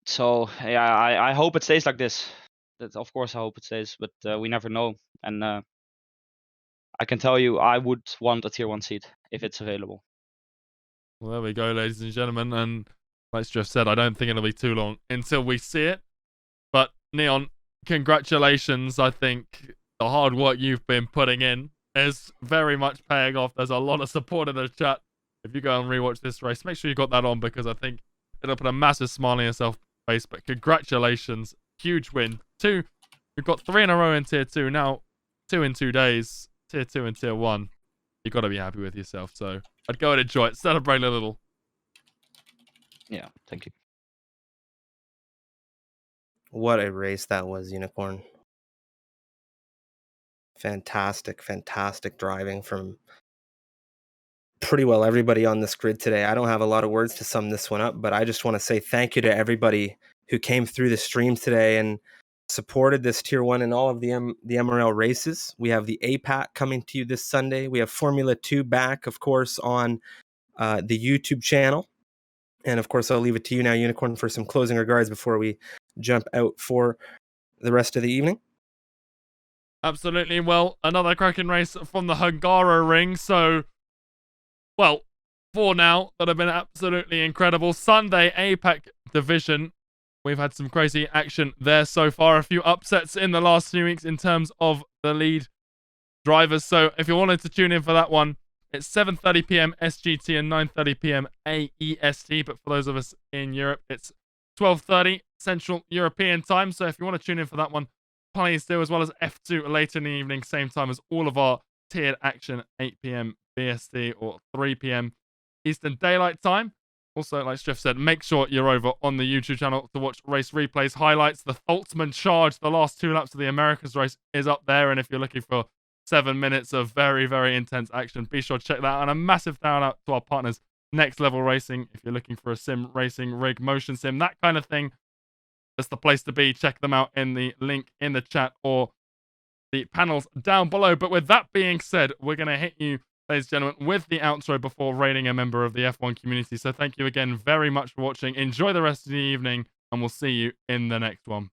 so yeah, I hope it stays like this. Of course, I hope it stays, but we never know. And I can tell you, I would want a tier 1 seat if it's available. Well, there we go, ladies and gentlemen. And like Jeff said, I don't think it'll be too long until we see it. But Neon, congratulations. I think the hard work you've been putting in is very much paying off. There's a lot of support in the chat. If you go and rewatch this race, make sure you got that on, because I think it'll put a massive smile on yourself face. But congratulations. Huge win. 2. We've got 3 in a row in tier 2. Now 2 in 2 days. Tier 2 and tier 1. You've got to be happy with yourself. So I'd go and enjoy it. Celebrate a little. Yeah, thank you. What a race that was, Unicorn. Fantastic, fantastic driving from pretty well everybody on this grid today. I don't have a lot of words to sum this one up, but I just want to say thank you to everybody who came through the stream today and supported this tier 1 in all of the MRL races. We have the APAC coming to you this Sunday. We have Formula 2 back, of course, on the YouTube channel. And of course, I'll leave it to you now, Unicorn, for some closing regards before we jump out for the rest of the evening. Absolutely. Well, another cracking race from the Hungaroring. So, well, 4 now that have been absolutely incredible. Sunday, APAC division. We've had some crazy action there so far. A few upsets in the last few weeks in terms of the lead drivers. So if you wanted to tune in for that one, it's 7:30 p.m. SGT and 9:30 p.m. AEST. But for those of us in Europe, it's 12:30 Central European time. So if you want to tune in for that one, please do, as well as F2 later in the evening, same time as all of our tiered action, 8 p.m. BST or 3 p.m. Eastern Daylight Time. Also, like Jeff said, make sure you're over on the YouTube channel to watch race replays, highlights. The Holtzman charge, the last 2 laps of the Americas race, is up there. And if you're looking for 7 minutes of very, very intense action, be sure to check that out. And a massive shout out to our partners, Next Level Racing. If you're looking for a sim racing rig, motion sim, that kind of thing, that's the place to be. Check them out in the link in the chat or the panels down below. But with that being said, we're going to hit you, ladies and gentlemen, with the outro before rating a member of the F1 community. So thank you again very much for watching. Enjoy the rest of the evening, and we'll see you in the next one.